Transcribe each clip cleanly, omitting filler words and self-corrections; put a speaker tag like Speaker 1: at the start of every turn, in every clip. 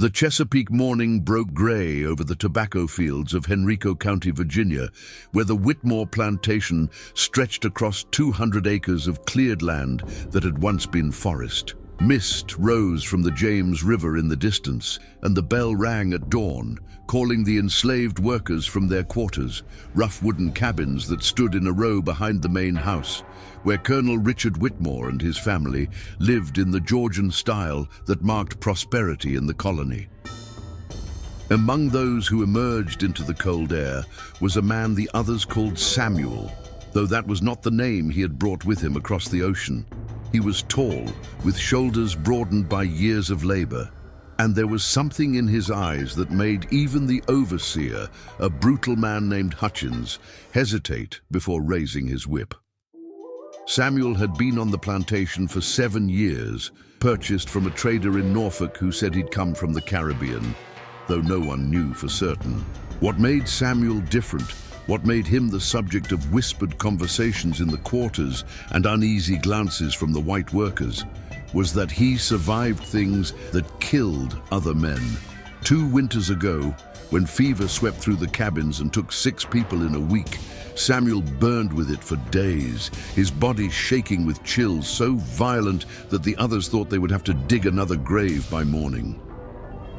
Speaker 1: The Chesapeake morning broke gray over the tobacco fields of Henrico County, Virginia, where the Whitmore plantation stretched across 200 acres of cleared land that had once been forest. Mist rose from the James River in the distance, and the bell rang at dawn, calling the enslaved workers from their quarters, rough wooden cabins that stood in a row behind the main house, where Colonel Richard Whitmore and his family lived in the Georgian style that marked prosperity in the colony. Among those who emerged into the cold air was a man the others called Samuel, though that was not the name he had brought with him across the ocean. He was tall, with shoulders broadened by years of labor, and there was something in his eyes that made even the overseer, a brutal man named Hutchins, hesitate before raising his whip. Samuel had been on the plantation for 7 years, purchased from a trader in Norfolk who said he'd come from the Caribbean, though no one knew for certain. What made Samuel different, what made him the subject of whispered conversations in the quarters and uneasy glances from the white workers, was that he survived things that killed other men. 2 winters ago, when fever swept through the cabins and took 6 people in a week, Samuel burned with it for days, his body shaking with chills so violent that the others thought they would have to dig another grave by morning.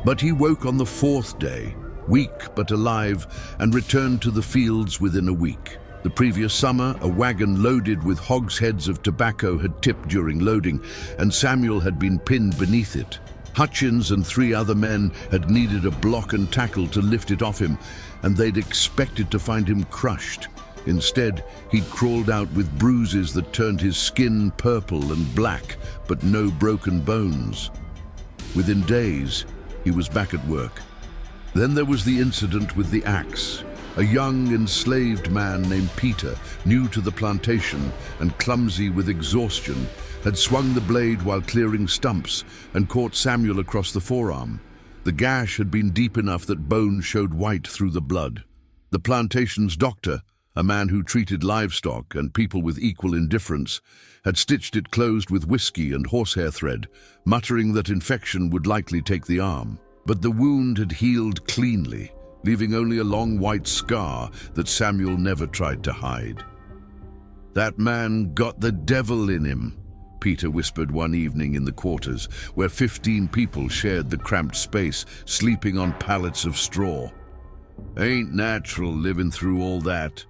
Speaker 1: But he woke on the 4th day, weak but alive, and returned to the fields within a week. The previous summer, a wagon loaded with hogsheads of tobacco had tipped during loading, and Samuel had been pinned beneath it. Hutchins and 3 other men had needed a block and tackle to lift it off him, and they'd expected to find him crushed. Instead, he'd crawled out with bruises that turned his skin purple and black, but no broken bones. Within days, he was back at work. Then there was the incident with the axe. A young enslaved man named Peter, new to the plantation and clumsy with exhaustion, had swung the blade while clearing stumps and caught Samuel across the forearm. The gash had been deep enough that bone showed white through the blood. The plantation's doctor, a man who treated livestock and people with equal indifference, had stitched it closed with whiskey and horsehair thread, muttering that infection would likely take the arm. But the wound had healed cleanly, leaving only a long white scar that Samuel never tried to hide. "That man got the devil in him," Peter whispered one evening in the quarters, where 15 people shared the cramped space, sleeping on pallets of straw. "Ain't natural living through all that."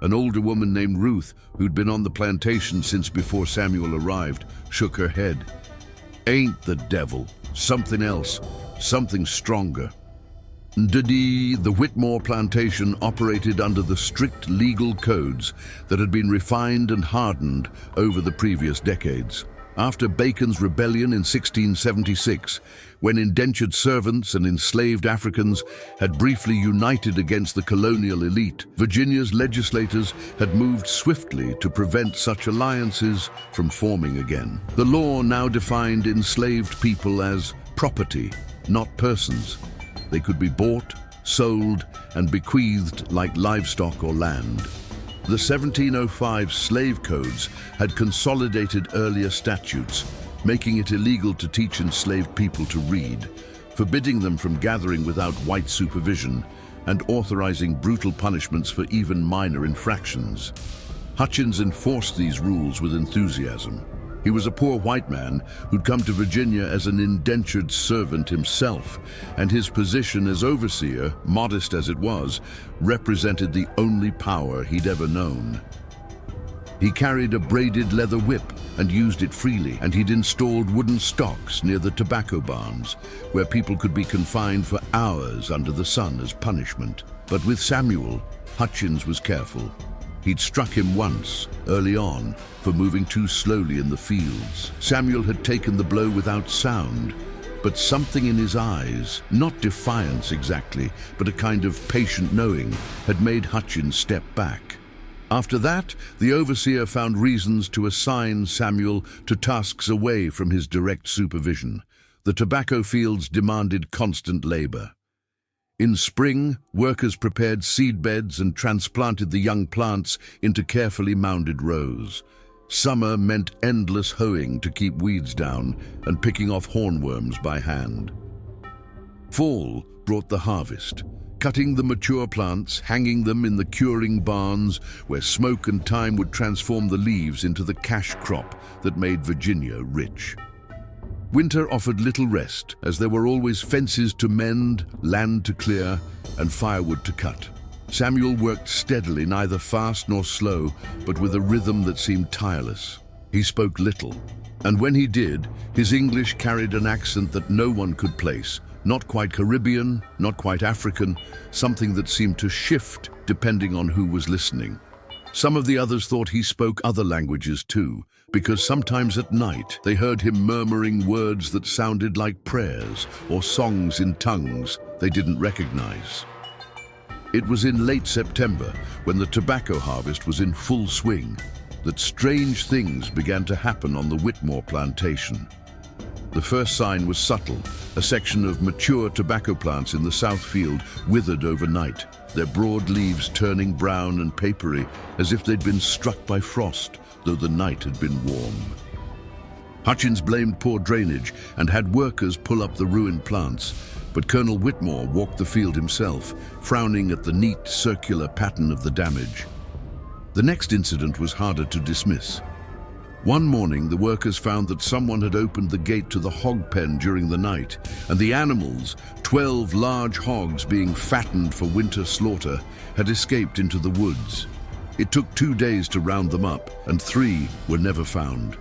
Speaker 1: An older woman named Ruth, who'd been on the plantation since before Samuel arrived, shook her head. "Ain't the devil. Something else. Something stronger." The Whitmore plantation operated under the strict legal codes that had been refined and hardened over the previous decades. After Bacon's rebellion in 1676, when indentured servants and enslaved Africans had briefly united against the colonial elite, Virginia's legislators had moved swiftly to prevent such alliances from forming again. The law now defined enslaved people as property, not persons. They could be bought, sold, and bequeathed like livestock or land. The 1705 slave codes had consolidated earlier statutes, making it illegal to teach enslaved people to read, forbidding them from gathering without white supervision, and authorizing brutal punishments for even minor infractions. Hutchins enforced these rules with enthusiasm. He was a poor white man who'd come to Virginia as an indentured servant himself, and his position as overseer, modest as it was, represented the only power he'd ever known. He carried a braided leather whip and used it freely, and he'd installed wooden stocks near the tobacco barns, where people could be confined for hours under the sun as punishment. But with Samuel, Hutchins was careful. He'd struck him once, early on, for moving too slowly in the fields. Samuel had taken the blow without sound, but something in his eyes, not defiance exactly, but a kind of patient knowing, had made Hutchins step back. After that, the overseer found reasons to assign Samuel to tasks away from his direct supervision. The tobacco fields demanded constant labor. In spring, workers prepared seed beds and transplanted the young plants into carefully mounded rows. Summer meant endless hoeing to keep weeds down and picking off hornworms by hand. Fall brought the harvest, cutting the mature plants, hanging them in the curing barns where smoke and time would transform the leaves into the cash crop that made Virginia rich. Winter offered little rest, as there were always fences to mend, land to clear, and firewood to cut. Samuel worked steadily, neither fast nor slow, but with a rhythm that seemed tireless. He spoke little, and when he did, his English carried an accent that no one could place. Not quite Caribbean, not quite African, something that seemed to shift depending on who was listening. Some of the others thought he spoke other languages too, because sometimes at night they heard him murmuring words that sounded like prayers or songs in tongues they didn't recognize. It was in late September, when the tobacco harvest was in full swing, that strange things began to happen on the Whitmore plantation. The first sign was subtle. A section of mature tobacco plants in the south field withered overnight, their broad leaves turning brown and papery as if they'd been struck by frost, though the night had been warm. Hutchins blamed poor drainage and had workers pull up the ruined plants, but Colonel Whitmore walked the field himself, frowning at the neat, circular pattern of the damage. The next incident was harder to dismiss. One morning, the workers found that someone had opened the gate to the hog pen during the night, and the animals, 12 large hogs being fattened for winter slaughter, had escaped into the woods. It took 2 days to round them up, and 3 were never found.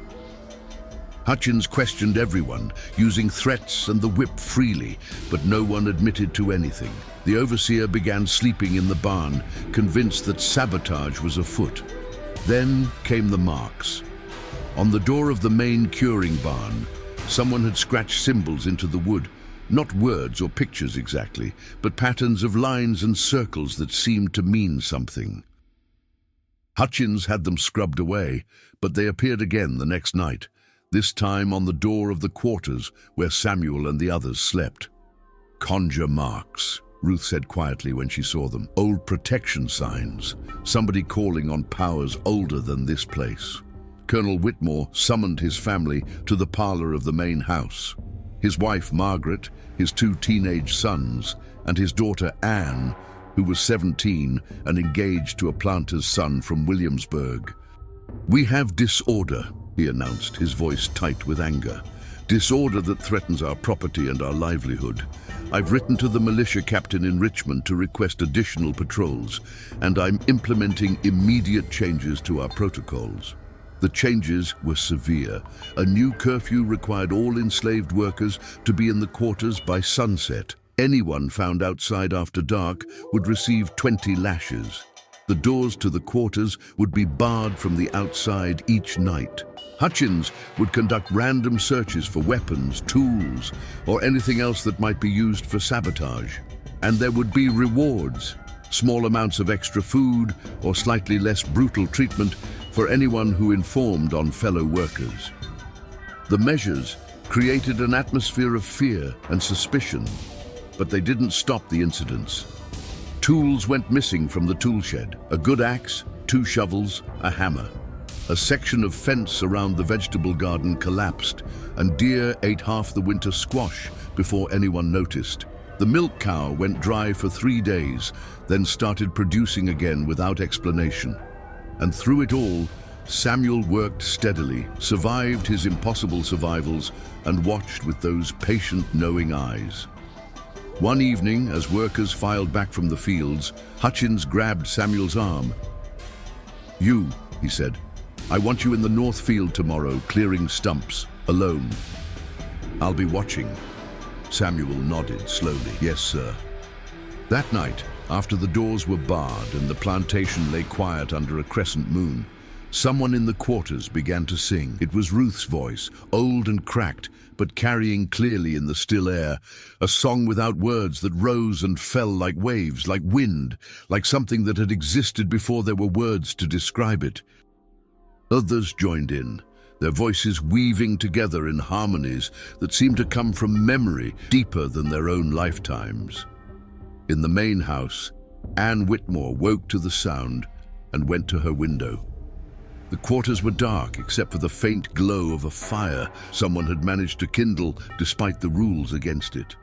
Speaker 1: Hutchins questioned everyone, using threats and the whip freely, but no one admitted to anything. The overseer began sleeping in the barn, convinced that sabotage was afoot. Then came the marks. On the door of the main curing barn, someone had scratched symbols into the wood, not words or pictures exactly, but patterns of lines and circles that seemed to mean something. Hutchins had them scrubbed away, but they appeared again the next night, this time on the door of the quarters where Samuel and the others slept. "Conjure marks," Ruth said quietly when she saw them. "Old protection signs, somebody calling on powers older than this place." Colonel Whitmore summoned his family to the parlor of the main house. His wife, Margaret, his 2 teenage sons, and his daughter, Anne, who was 17 and engaged to a planter's son from Williamsburg. "We have disorder," he announced, his voice tight with anger. "Disorder that threatens our property and our livelihood. I've written to the militia captain in Richmond to request additional patrols, and I'm implementing immediate changes to our protocols." The changes were severe. A new curfew required all enslaved workers to be in the quarters by sunset. Anyone found outside after dark would receive 20 lashes. The doors to the quarters would be barred from the outside each night. Hutchins would conduct random searches for weapons, tools, or anything else that might be used for sabotage. And there would be rewards, small amounts of extra food or slightly less brutal treatment for anyone who informed on fellow workers. The measures created an atmosphere of fear and suspicion, but they didn't stop the incidents. Tools went missing from the tool shed: a good axe, 2 shovels, a hammer. A section of fence around the vegetable garden collapsed, and deer ate half the winter squash before anyone noticed. The milk cow went dry for 3 days, then started producing again without explanation. And through it all, Samuel worked steadily, survived his impossible survivals, and watched with those patient, knowing eyes. One evening, as workers filed back from the fields, Hutchins grabbed Samuel's arm. "You," he said, "I want you in the north field tomorrow, clearing stumps, alone. I'll be watching." Samuel nodded slowly. "Yes, sir." That night, after the doors were barred and the plantation lay quiet under a crescent moon, someone in the quarters began to sing. It was Ruth's voice, old and cracked, but carrying clearly in the still air, a song without words that rose and fell like waves, like wind, like something that had existed before there were words to describe it. Others joined in, their voices weaving together in harmonies that seemed to come from memory deeper than their own lifetimes. In the main house, Anne Whitmore woke to the sound and went to her window. The quarters were dark except for the faint glow of a fire someone had managed to kindle despite the rules against it.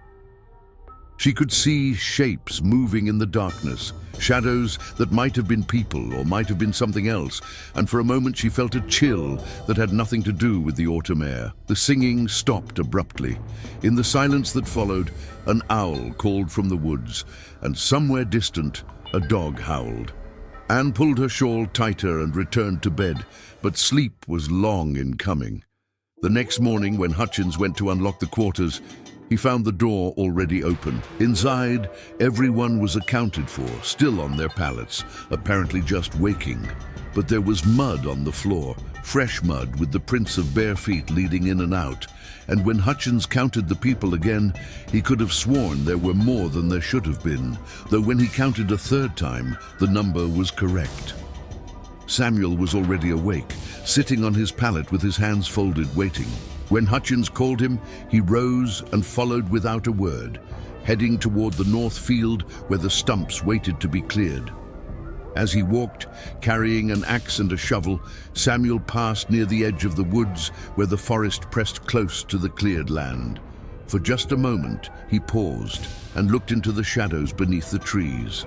Speaker 1: She could see shapes moving in the darkness, shadows that might have been people or might have been something else, and for a moment she felt a chill that had nothing to do with the autumn air. The singing stopped abruptly. In the silence that followed, an owl called from the woods, and somewhere distant, a dog howled. Anne pulled her shawl tighter and returned to bed, but sleep was long in coming. The next morning, when Hutchins went to unlock the quarters, he found the door already open. Inside, everyone was accounted for, still on their pallets, apparently just waking. But there was mud on the floor, fresh mud with the prints of bare feet leading in and out. And when Hutchins counted the people again, he could have sworn there were more than there should have been, though when he counted a third time, the number was correct. Samuel was already awake, sitting on his pallet with his hands folded, waiting. When Hutchins called him, he rose and followed without a word, heading toward the north field where the stumps waited to be cleared. As he walked, carrying an axe and a shovel, Samuel passed near the edge of the woods where the forest pressed close to the cleared land. For just a moment, he paused and looked into the shadows beneath the trees.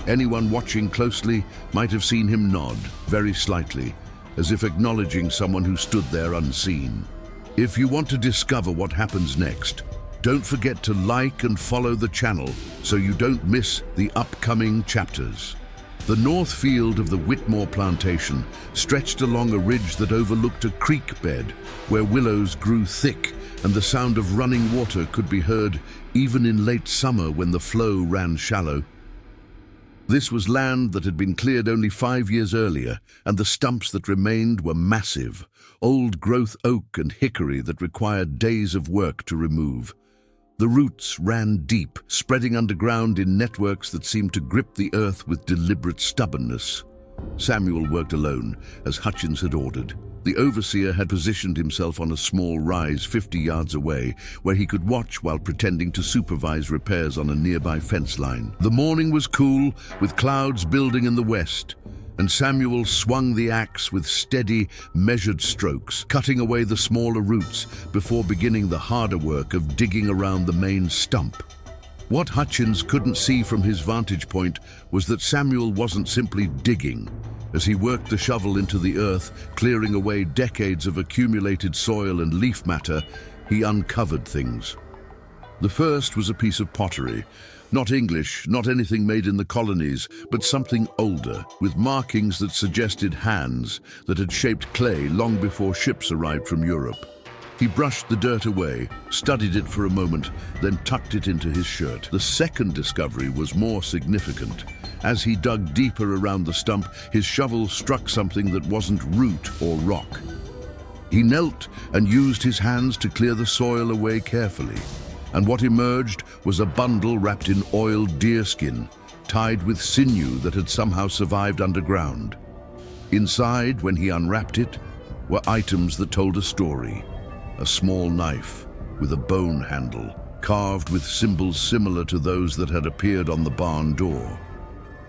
Speaker 1: Anyone watching closely might have seen him nod, very slightly, as if acknowledging someone who stood there unseen. If you want to discover what happens next, don't forget to like and follow the channel so you don't miss the upcoming chapters. The north field of the Whitmore plantation stretched along a ridge that overlooked a creek bed where willows grew thick and the sound of running water could be heard even in late summer when the flow ran shallow. This was land that had been cleared only 5 years earlier, and the stumps that remained were massive, old-growth oak and hickory that required days of work to remove. The roots ran deep, spreading underground in networks that seemed to grip the earth with deliberate stubbornness. Samuel worked alone, as Hutchins had ordered. The overseer had positioned himself on a small rise 50 yards away, where he could watch while pretending to supervise repairs on a nearby fence line. The morning was cool, with clouds building in the west, and Samuel swung the axe with steady, measured strokes, cutting away the smaller roots before beginning the harder work of digging around the main stump. What Hutchins couldn't see from his vantage point was that Samuel wasn't simply digging. As he worked the shovel into the earth, clearing away decades of accumulated soil and leaf matter, he uncovered things. The first was a piece of pottery. Not English, not anything made in the colonies, but something older, with markings that suggested hands that had shaped clay long before ships arrived from Europe. He brushed the dirt away, studied it for a moment, then tucked it into his shirt. The second discovery was more significant. As he dug deeper around the stump, his shovel struck something that wasn't root or rock. He knelt and used his hands to clear the soil away carefully. And what emerged was a bundle wrapped in oiled deerskin, tied with sinew that had somehow survived underground. Inside, when he unwrapped it, were items that told a story. A small knife with a bone handle, carved with symbols similar to those that had appeared on the barn door.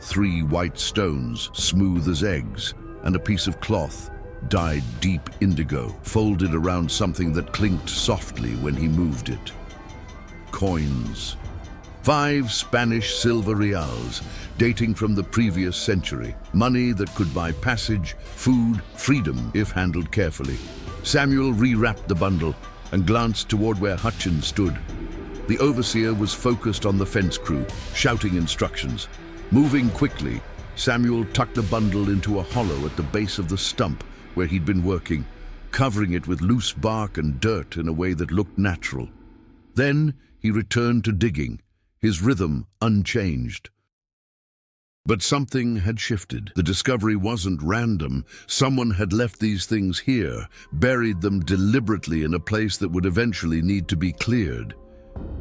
Speaker 1: 3 white stones, smooth as eggs, and a piece of cloth, dyed deep indigo, folded around something that clinked softly when he moved it. Coins. 5 Spanish silver reals, dating from the previous century. Money that could buy passage, food, freedom, if handled carefully. Samuel rewrapped the bundle and glanced toward where Hutchins stood. The overseer was focused on the fence crew, shouting instructions. Moving quickly, Samuel tucked the bundle into a hollow at the base of the stump where he'd been working, covering it with loose bark and dirt in a way that looked natural. Then he returned to digging, his rhythm unchanged. But something had shifted. The discovery wasn't random. Someone had left these things here, buried them deliberately in a place that would eventually need to be cleared.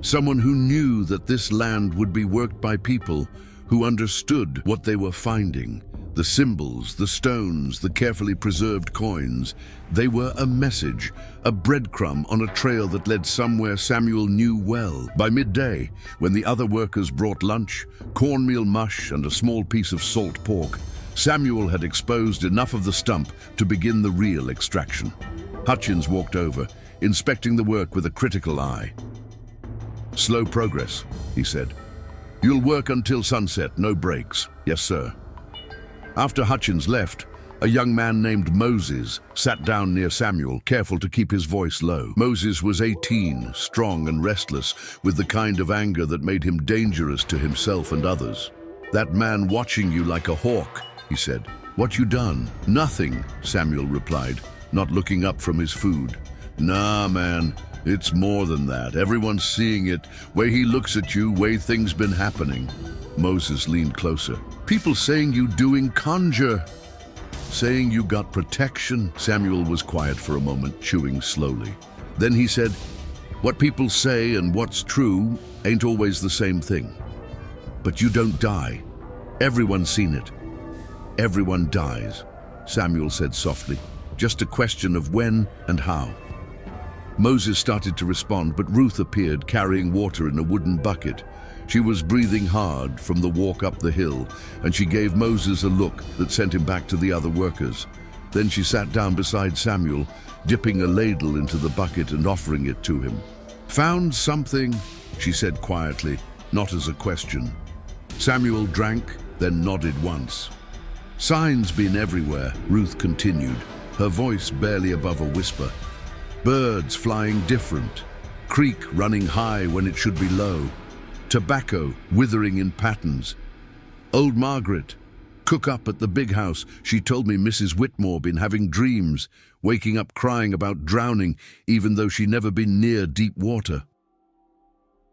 Speaker 1: Someone who knew that this land would be worked by people who understood what they were finding. The symbols, the stones, the carefully preserved coins, they were a message, a breadcrumb on a trail that led somewhere Samuel knew well. By midday, when the other workers brought lunch, cornmeal mush and a small piece of salt pork, Samuel had exposed enough of the stump to begin the real extraction. Hutchins walked over, inspecting the work with a critical eye. Slow progress, he said. You'll work until sunset, no breaks. Yes, sir. After Hutchins left, a young man named Moses sat down near Samuel, careful to keep his voice low. Moses was 18, strong and restless, with the kind of anger that made him dangerous to himself and others. That man watching you like a hawk, he said. What you done? Nothing, Samuel replied, not looking up from his food. Nah, man, it's more than that. Everyone's seeing it. Way he looks at you, way things been happening. Moses leaned closer. People saying you doing conjure. Saying you got protection. Samuel was quiet for a moment, chewing slowly. Then he said, what people say and what's true ain't always the same thing. But you don't die. Everyone's seen it. Everyone dies, Samuel said softly. Just a question of when and how. Moses started to respond, but Ruth appeared carrying water in a wooden bucket. She was breathing hard from the walk up the hill, and she gave Moses a look that sent him back to the other workers. Then she sat down beside Samuel, dipping a ladle into the bucket and offering it to him. Found something, she said quietly, not as a question. Samuel drank, then nodded once. Signs been everywhere, Ruth continued, her voice barely above a whisper. Birds flying different, creek running high when it should be low, tobacco withering in patterns. Old Margaret, cook up at the big house, she told me Mrs. Whitmore been having dreams, waking up crying about drowning, even though she never been near deep water.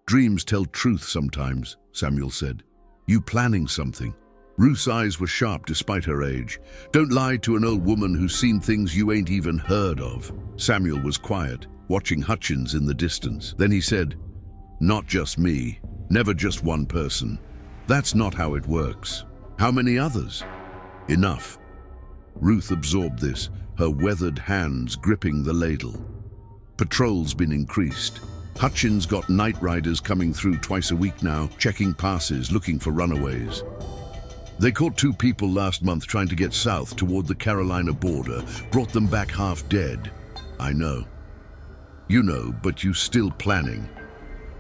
Speaker 1: Dreams tell truth sometimes, Samuel said. You planning something? Ruth's eyes were sharp despite her age. Don't lie to an old woman who's seen things you ain't even heard of. Samuel was quiet, watching Hutchins in the distance. Then he said, not just me, never just one person. That's not how it works. How many others? Enough. Ruth absorbed this, her weathered hands gripping the ladle. Patrol's been increased. Hutchins got night riders coming through twice a week now, checking passes, looking for runaways. They caught 2 people last month trying to get south toward the Carolina border, brought them back half dead. I know. You know, but you still planning.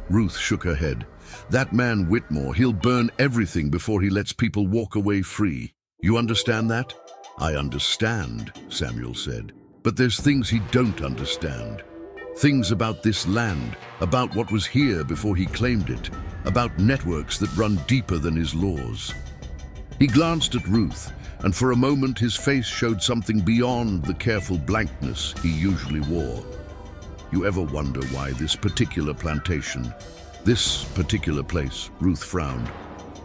Speaker 1: Ruth shook her head. That man Whitmore, he'll burn everything before he lets people walk away free. You understand that? I understand, Samuel said. But there's things he don't understand. Things about this land, about what was here before he claimed it, about networks that run deeper than his laws. He glanced at Ruth, and for a moment his face showed something beyond the careful blankness he usually wore. You ever wonder why this particular plantation, this particular place, Ruth frowned.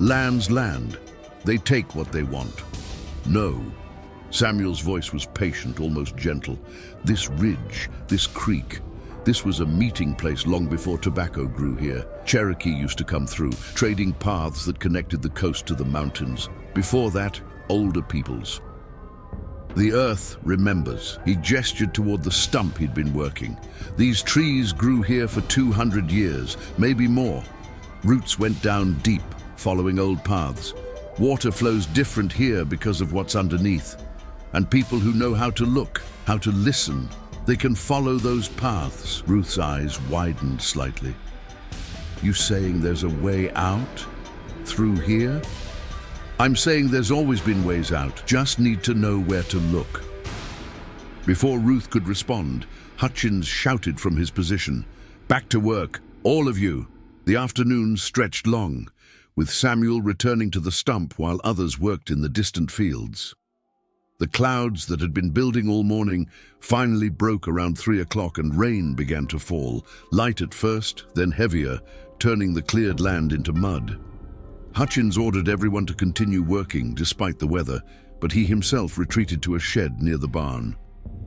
Speaker 1: Land's land. They take what they want. No. Samuel's voice was patient, almost gentle. This ridge, this creek, this was a meeting place long before tobacco grew here. Cherokee used to come through, trading paths that connected the coast to the mountains. Before that, older peoples. The earth remembers. He gestured toward the stump he'd been working. These trees grew here for 200 years, maybe more. Roots went down deep, following old paths. Water flows different here because of what's underneath. And people who know how to look, how to listen, they can follow those paths. Ruth's eyes widened slightly. You saying there's a way out? Through here? I'm saying there's always been ways out, just need to know where to look. Before Ruth could respond, Hutchins shouted from his position, back to work, all of you. The afternoon stretched long, with Samuel returning to the stump while others worked in the distant fields. The clouds that had been building all morning finally broke around 3 o'clock and rain began to fall, light at first, then heavier, turning the cleared land into mud. Hutchins ordered everyone to continue working despite the weather, but he himself retreated to a shed near the barn.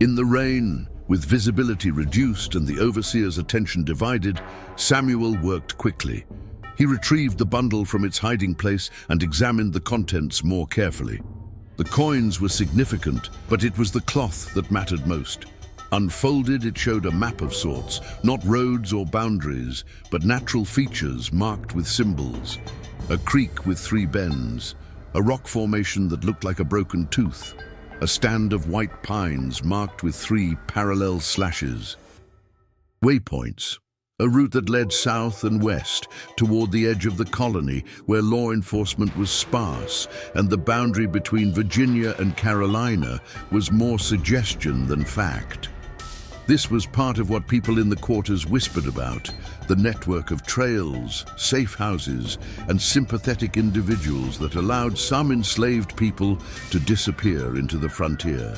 Speaker 1: In the rain, with visibility reduced and the overseer's attention divided, Samuel worked quickly. He retrieved the bundle from its hiding place and examined the contents more carefully. The coins were significant, but it was the cloth that mattered most. Unfolded, it showed a map of sorts, not roads or boundaries, but natural features marked with symbols. A creek with 3 bends, a rock formation that looked like a broken tooth, a stand of white pines marked with 3 parallel slashes. Waypoints, a route that led south and west toward the edge of the colony where law enforcement was sparse and the boundary between Virginia and Carolina was more suggestion than fact. This was part of what people in the quarters whispered about, the network of trails, safe houses, and sympathetic individuals that allowed some enslaved people to disappear into the frontier.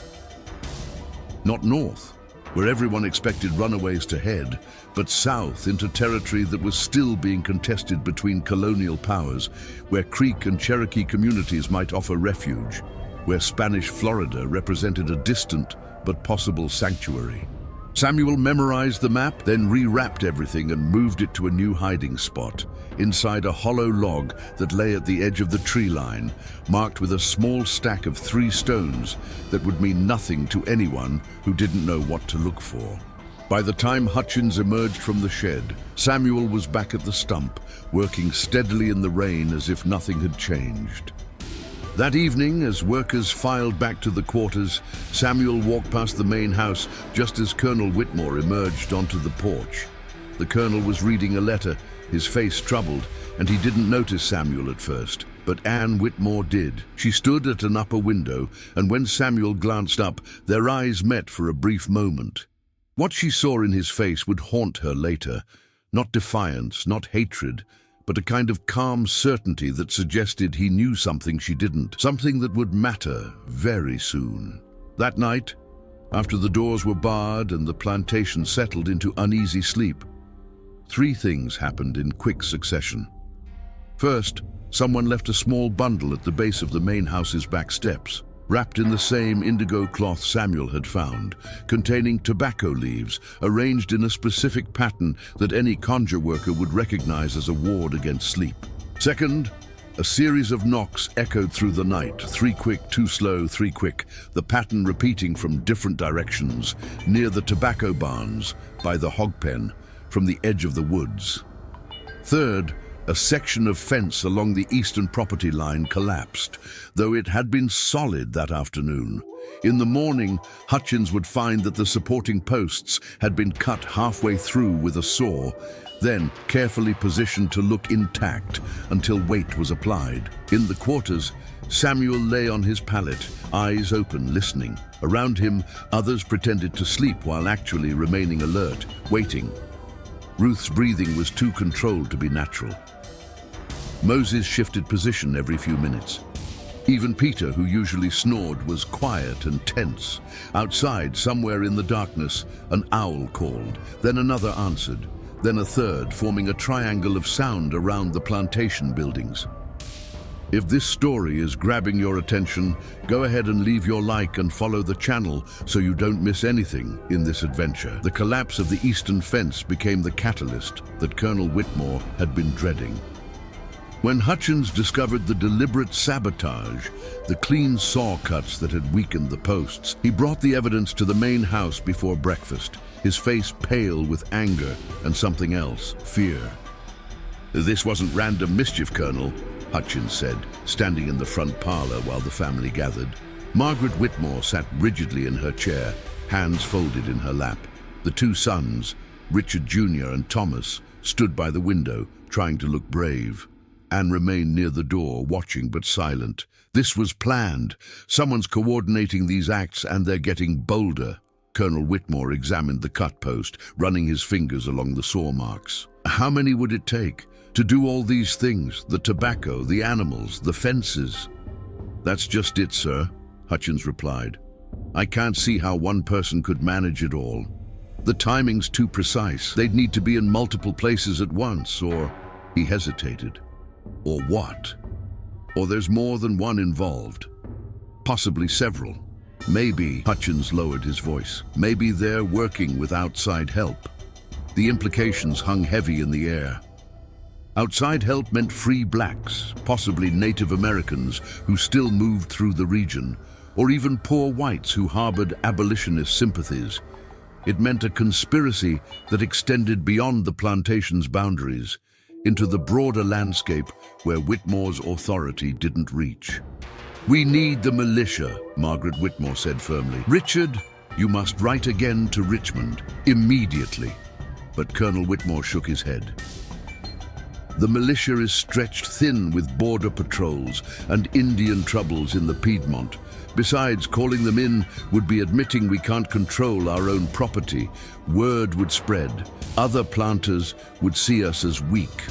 Speaker 1: Not north, where everyone expected runaways to head, but south into territory that was still being contested between colonial powers, where Creek and Cherokee communities might offer refuge, where Spanish Florida represented a distant but possible sanctuary. Samuel memorized the map, then rewrapped everything and moved it to a new hiding spot, inside a hollow log that lay at the edge of the tree line, marked with a small stack of 3 stones that would mean nothing to anyone who didn't know what to look for. By the time Hutchins emerged from the shed, Samuel was back at the stump, working steadily in the rain as if nothing had changed. That evening, as workers filed back to the quarters, Samuel walked past the main house just as Colonel Whitmore emerged onto the porch. The colonel was reading a letter, his face troubled, and he didn't notice Samuel at first, but Anne Whitmore did. She stood at an upper window, and when Samuel glanced up, their eyes met for a brief moment. What she saw in his face would haunt her later, not defiance, not hatred, but a kind of calm certainty that suggested he knew something she didn't, something that would matter very soon. That night, after the doors were barred and the plantation settled into uneasy sleep, 3 things happened in quick succession. First, someone left a small bundle at the base of the main house's back steps, wrapped in the same indigo cloth Samuel had found, containing tobacco leaves arranged in a specific pattern that any conjure worker would recognize as a ward against sleep. Second, a series of knocks echoed through the night, 3 quick, 2 slow, 3 quick, the pattern repeating from different directions, near the tobacco barns, by the hog pen, from the edge of the woods. Third, a section of fence along the eastern property line collapsed, though it had been solid that afternoon. In the morning, Hutchins would find that the supporting posts had been cut halfway through with a saw, then carefully positioned to look intact until weight was applied. In the quarters, Samuel lay on his pallet, eyes open, listening. Around him, others pretended to sleep while actually remaining alert, waiting. Ruth's breathing was too controlled to be natural. Moses shifted position every few minutes. Even Peter, who usually snored, was quiet and tense. Outside, somewhere in the darkness, an owl called, then another answered, then a third, forming a triangle of sound around the plantation buildings. If this story is grabbing your attention, go ahead and leave your like and follow the channel so you don't miss anything in this adventure. The collapse of the eastern fence became the catalyst that Colonel Whitmore had been dreading. When Hutchins discovered the deliberate sabotage, the clean saw cuts that had weakened the posts, he brought the evidence to the main house before breakfast, his face pale with anger and something else, fear. "This wasn't random mischief, Colonel," Hutchins said, standing in the front parlor while the family gathered. Margaret Whitmore sat rigidly in her chair, hands folded in her lap. The 2 sons, Richard Jr. and Thomas, stood by the window, trying to look brave. Anne remained near the door, watching but silent. This was planned. Someone's coordinating these acts and they're getting bolder. Colonel Whitmore examined the cut post, running his fingers along the saw marks. How many would it take to do all these things? The tobacco, the animals, the fences? "That's just it, sir," Hutchins replied. "I can't see how one person could manage it all. The timing's too precise. They'd need to be in multiple places at once, or..." He hesitated. "Or what? Or there's more than one involved. Possibly several. Maybe," Hutchins lowered his voice, "maybe they're working with outside help." The implications hung heavy in the air. Outside help meant free blacks, possibly Native Americans who still moved through the region, or even poor whites who harbored abolitionist sympathies. It meant a conspiracy that extended beyond the plantation's boundaries, into the broader landscape where Whitmore's authority didn't reach. "We need the militia," Margaret Whitmore said firmly. "Richard, you must write again to Richmond, immediately. But Colonel Whitmore shook his head. The militia is stretched thin with border patrols and Indian troubles in the Piedmont. Besides, calling them in would be admitting we can't control our own property. Word would spread. Other planters would see us as weak.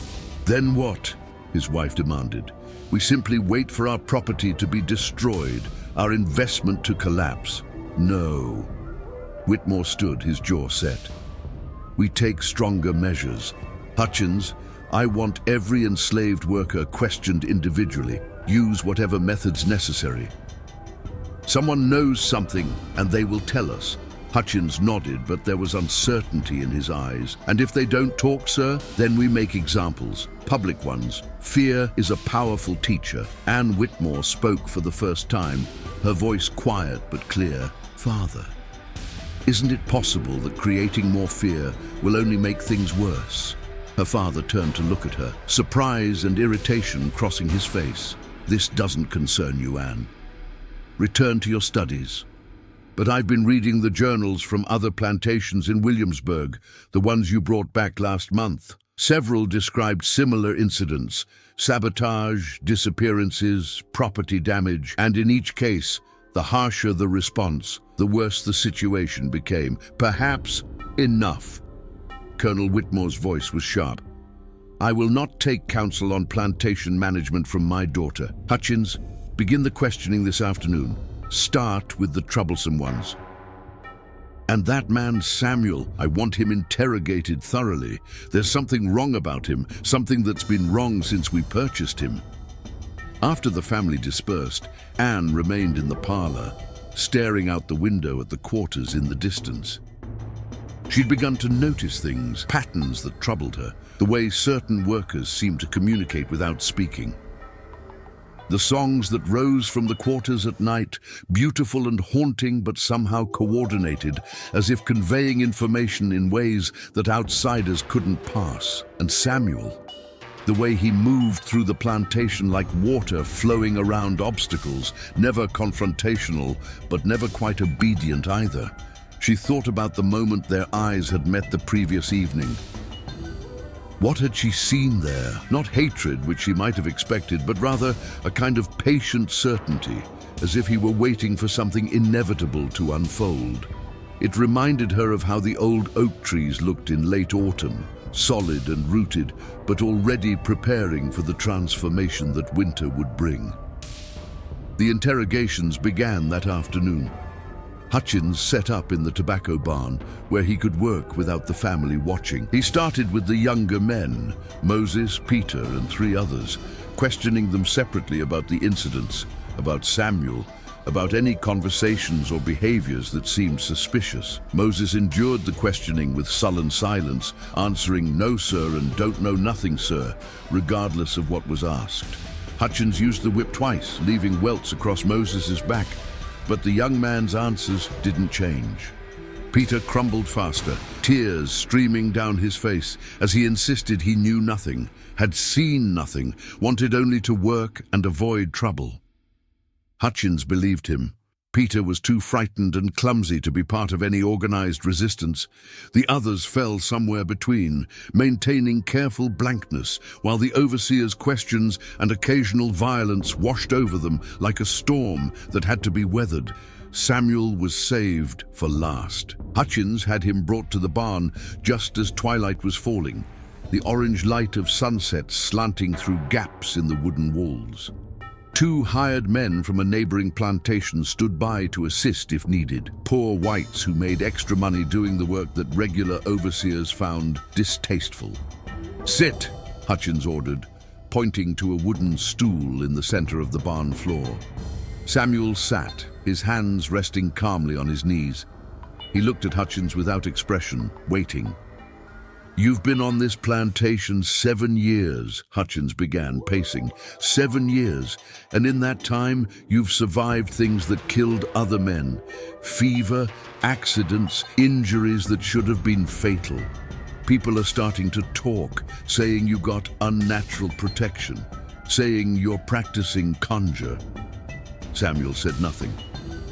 Speaker 1: Then what? His wife demanded. We simply wait for our property to be destroyed, our investment to collapse. No. Whitmore stood, his jaw set. We take stronger measures. Hutchins, I want every enslaved worker questioned individually. Use whatever methods necessary. Someone knows something, and they will tell us. Hutchins nodded, but there was uncertainty in his eyes. And if they don't talk, sir, then we make examples, public ones. Fear is a powerful teacher. Anne Whitmore spoke for the first time, her voice quiet but clear. Father, isn't it possible that creating more fear will only make things worse? Her father turned to look at her, surprise and irritation crossing his face. This doesn't concern you, Anne. Return to your studies. But I've been reading the journals from other plantations in Williamsburg, the ones you brought back last month. Several described similar incidents, sabotage, disappearances, property damage, and in each case, the harsher the response, the worse the situation became. Perhaps enough. Colonel Whitmore's voice was sharp. I will not take counsel on plantation management from my daughter. Hutchins, begin the questioning this afternoon. Start with the troublesome ones. And that man, Samuel, I want him interrogated thoroughly. There's something wrong about him, something that's been wrong since we purchased him. After the family dispersed, Anne remained in the parlor, staring out the window at the quarters in the distance. She'd begun to notice things, patterns that troubled her, the way certain workers seemed to communicate without speaking. The songs that rose from the quarters at night, beautiful and haunting but somehow coordinated, as if conveying information in ways that outsiders couldn't pass. And Samuel, the way he moved through the plantation like water flowing around obstacles, never confrontational, but never quite obedient either. She thought about the moment their eyes had met the previous evening. What had she seen there? Not hatred, which she might have expected, but rather a kind of patient certainty, as if he were waiting for something inevitable to unfold. It reminded her of how the old oak trees looked in late autumn, solid and rooted, but already preparing for the transformation that winter would bring. The interrogations began that afternoon. Hutchins set up in the tobacco barn, where he could work without the family watching. He started with the younger men, Moses, Peter, and 3 others, questioning them separately about the incidents, about Samuel, about any conversations or behaviors that seemed suspicious. Moses endured the questioning with sullen silence, answering "No, sir," and "Don't know nothing, sir," regardless of what was asked. Hutchins used the whip twice, leaving welts across Moses's back. But the young man's answers didn't change. Peter crumbled faster, tears streaming down his face as he insisted he knew nothing, had seen nothing, wanted only to work and avoid trouble. Hutchins believed him. Peter was too frightened and clumsy to be part of any organized resistance. The others fell somewhere between, maintaining careful blankness, while the overseer's questions and occasional violence washed over them like a storm that had to be weathered. Samuel was saved for last. Hutchins had him brought to the barn just as twilight was falling, the orange light of sunset slanting through gaps in the wooden walls. 2 hired men from a neighboring plantation stood by to assist if needed, poor whites who made extra money doing the work that regular overseers found distasteful. "Sit," Hutchins ordered, pointing to a wooden stool in the center of the barn floor. Samuel sat, his hands resting calmly on his knees. He looked at Hutchins without expression, waiting. "You've been on this plantation 7 years," Hutchins began, pacing. 7 years, and in that time you've survived things that killed other men. Fever, accidents, injuries that should have been fatal. People are starting to talk, saying you got unnatural protection, saying you're practicing conjure. Samuel said nothing.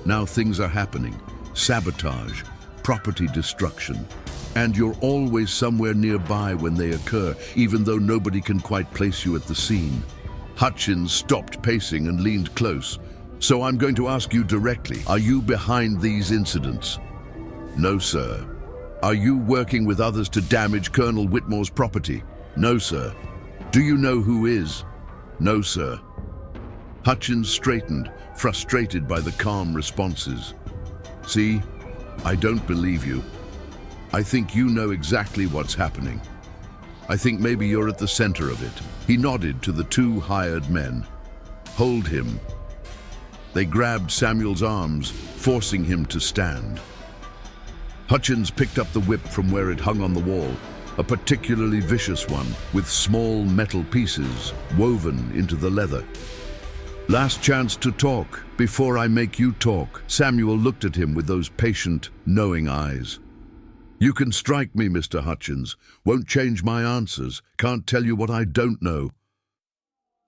Speaker 1: Now things are happening. Sabotage, property destruction. And you're always somewhere nearby when they occur, even though nobody can quite place you at the scene. Hutchins stopped pacing and leaned close. So I'm going to ask you directly, are you behind these incidents? No, sir. Are you working with others to damage Colonel Whitmore's property? No, sir. Do you know who is? No, sir. Hutchins straightened, frustrated by the calm responses. See, I don't believe you. I think you know exactly what's happening. I think maybe you're at the center of it. He nodded to the two hired men. Hold him. They grabbed Samuel's arms, forcing him to stand. Hutchins picked up the whip from where it hung on the wall, a particularly vicious one with small metal pieces woven into the leather. Last chance to talk before I make you talk. Samuel looked at him with those patient, knowing eyes. You can strike me, Mr. Hutchins. Won't change my answers. Can't tell you what I don't know.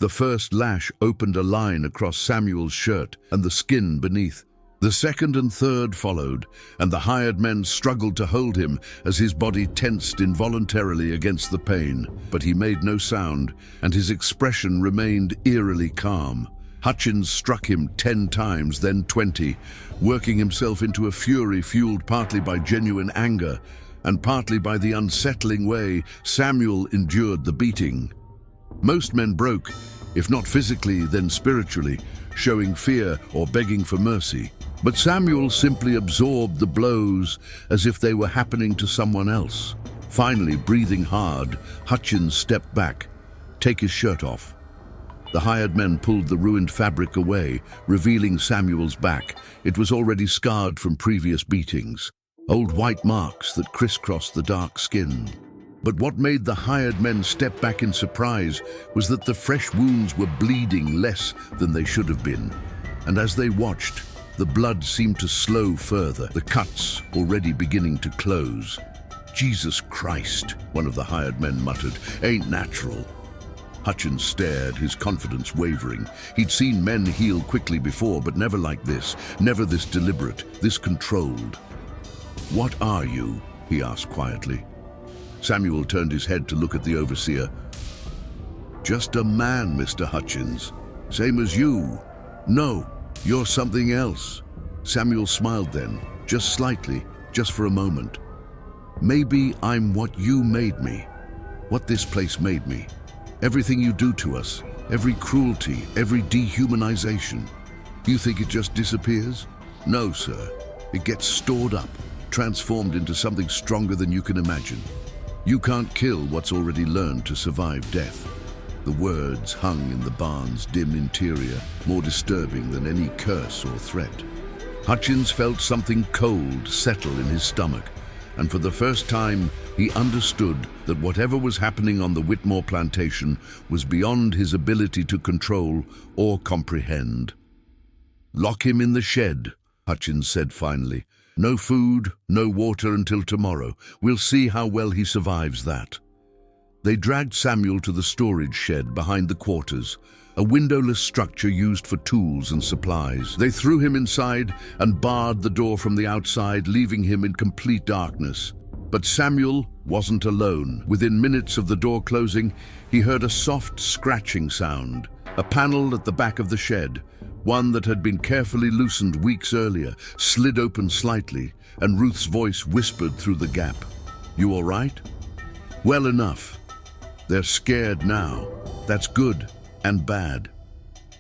Speaker 1: The first lash opened a line across Samuel's shirt and the skin beneath. The second and third followed, and the hired men struggled to hold him as his body tensed involuntarily against the pain. But he made no sound, and his expression remained eerily calm. Hutchins struck him 10 times, then 20, working himself into a fury fueled partly by genuine anger and partly by the unsettling way Samuel endured the beating. Most men broke, if not physically, then spiritually, showing fear or begging for mercy. But Samuel simply absorbed the blows as if they were happening to someone else. Finally, breathing hard, Hutchins stepped back. Take his shirt off. The hired men pulled the ruined fabric away, revealing Samuel's back. It was already scarred from previous beatings, old white marks that crisscrossed the dark skin. But what made the hired men step back in surprise was that the fresh wounds were bleeding less than they should have been. And as they watched, the blood seemed to slow further, the cuts already beginning to close. Jesus Christ, one of the hired men muttered, ain't natural. Hutchins stared, his confidence wavering. He'd seen men heal quickly before, but never like this, never this deliberate, this controlled. What are you? He asked quietly. Samuel turned his head to look at the overseer. Just a man, Mr. Hutchins. Same as you. No, you're something else. Samuel smiled then, just slightly, just for a moment. Maybe I'm what you made me, what this place made me. Everything you do to us, every cruelty, every dehumanization. You think it just disappears? No, sir. It gets stored up, transformed into something stronger than you can imagine. You can't kill what's already learned to survive death. The words hung in the barn's dim interior, more disturbing than any curse or threat. Hutchins felt something cold settle in his stomach, and for the first time, he understood that whatever was happening on the Whitmore plantation was beyond his ability to control or comprehend. Lock him in the shed, Hutchins said finally. No food, no water until tomorrow. We'll see how well he survives that. They dragged Samuel to the storage shed behind the quarters, a windowless structure used for tools and supplies. They threw him inside and barred the door from the outside, leaving him in complete darkness. But Samuel wasn't alone. Within minutes of the door closing, he heard a soft scratching sound. A panel at the back of the shed, one that had been carefully loosened weeks earlier, slid open slightly, and Ruth's voice whispered through the gap. You all right? Well enough. They're scared now. That's good and bad.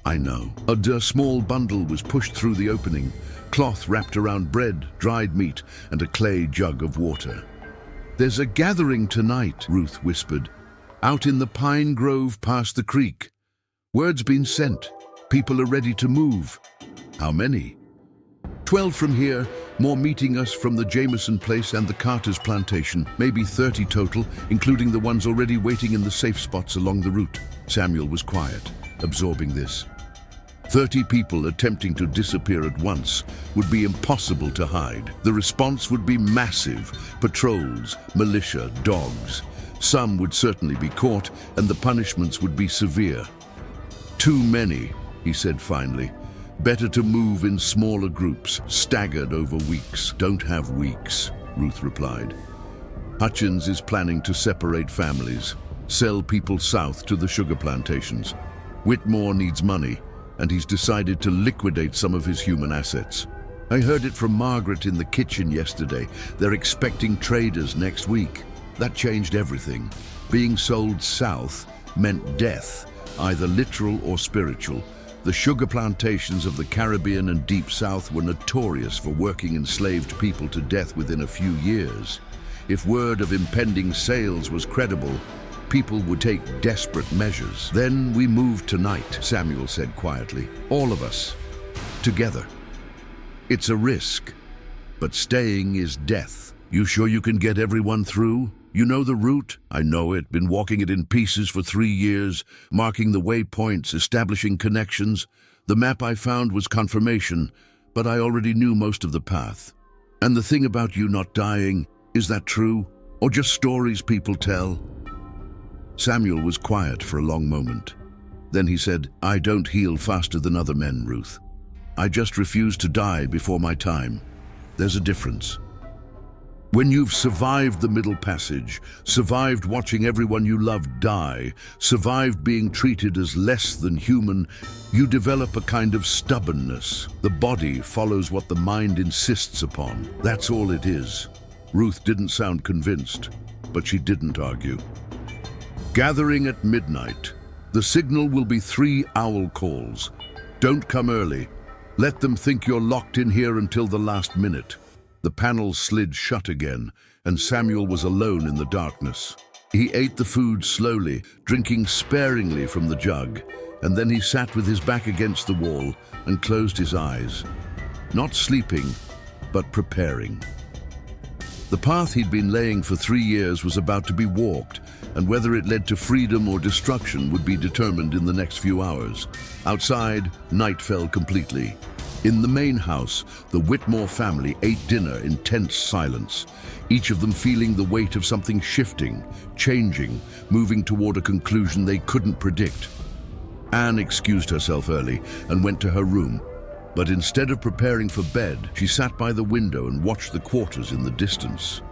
Speaker 1: I know. A small bundle was pushed through the opening, cloth wrapped around bread, dried meat, and a clay jug of water. There's a gathering tonight, Ruth whispered, out in the pine grove past the creek. Word's been sent. People are ready to move. How many? 12 from here, more meeting us from the Jameson place and the Carter's plantation, maybe 30 total, including the ones already waiting in the safe spots along the route. Samuel was quiet, absorbing this. 30 people attempting to disappear at once would be impossible to hide. The response would be massive. Patrols, militia, dogs. Some would certainly be caught, and the punishments would be severe. Too many, he said finally. Better to move in smaller groups, staggered over weeks. Don't have weeks, Ruth replied. Hutchins is planning to separate families, sell people south to the sugar plantations. Whitmore needs money, and he's decided to liquidate some of his human assets. I heard it from Margaret in the kitchen yesterday. They're expecting traders next week. That changed everything. Being sold south meant death, either literal or spiritual. The sugar plantations of the Caribbean and Deep South were notorious for working enslaved people to death within a few years. If word of impending sales was credible, people would take desperate measures. Then we moved tonight, Samuel said quietly. All of us. Together. It's a risk, but staying is death. You sure you can get everyone through? You know the route? I know it. Been walking it in pieces for 3 years, marking the waypoints, establishing connections. The map I found was confirmation, but I already knew most of the path. And the thing about you not dying, is that true? Or just stories people tell? Samuel was quiet for a long moment. Then he said, I don't heal faster than other men, Ruth. I just refuse to die before my time. There's a difference. When you've survived the Middle Passage, survived watching everyone you loved die, survived being treated as less than human, you develop a kind of stubbornness. The body follows what the mind insists upon. That's all it is. Ruth didn't sound convinced, but she didn't argue. Gathering at midnight. The signal will be 3 owl calls. Don't come early. Let them think you're locked in here until the last minute. The panels slid shut again, and Samuel was alone in the darkness. He ate the food slowly, drinking sparingly from the jug, and then he sat with his back against the wall and closed his eyes. Not sleeping, but preparing. The path he'd been laying for 3 years was about to be walked, and whether it led to freedom or destruction would be determined in the next few hours. Outside, night fell completely. In the main house, the Whitmore family ate dinner in tense silence, each of them feeling the weight of something shifting, changing, moving toward a conclusion they couldn't predict. Anne excused herself early and went to her room, but instead of preparing for bed, she sat by the window and watched the quarters in the distance.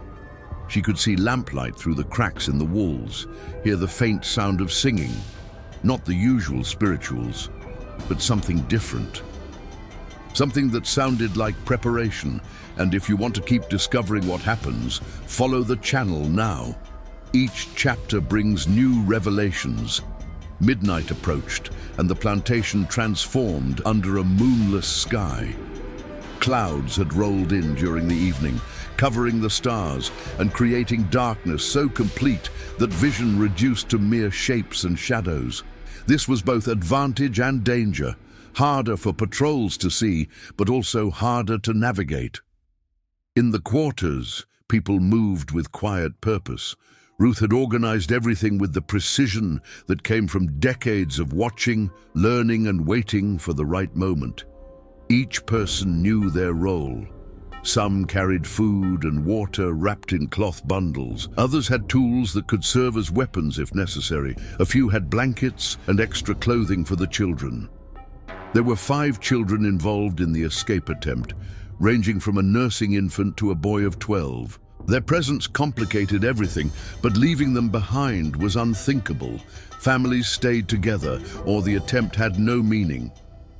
Speaker 1: She could see lamplight through the cracks in the walls, hear the faint sound of singing, not the usual spirituals, but something different. Something that sounded like preparation, and if you want to keep discovering what happens, follow the channel now. Each chapter brings new revelations. Midnight approached, and the plantation transformed under a moonless sky. Clouds had rolled in during the evening, covering the stars and creating darkness so complete that vision reduced to mere shapes and shadows. This was both advantage and danger. Harder for patrols to see, but also harder to navigate. In the quarters, people moved with quiet purpose. Ruth had organized everything with the precision that came from decades of watching, learning, and waiting for the right moment. Each person knew their role. Some carried food and water wrapped in cloth bundles. Others had tools that could serve as weapons if necessary. A few had blankets and extra clothing for the children. There were 5 children involved in the escape attempt, ranging from a nursing infant to a boy of 12. Their presence complicated everything, but leaving them behind was unthinkable. Families stayed together, or the attempt had no meaning.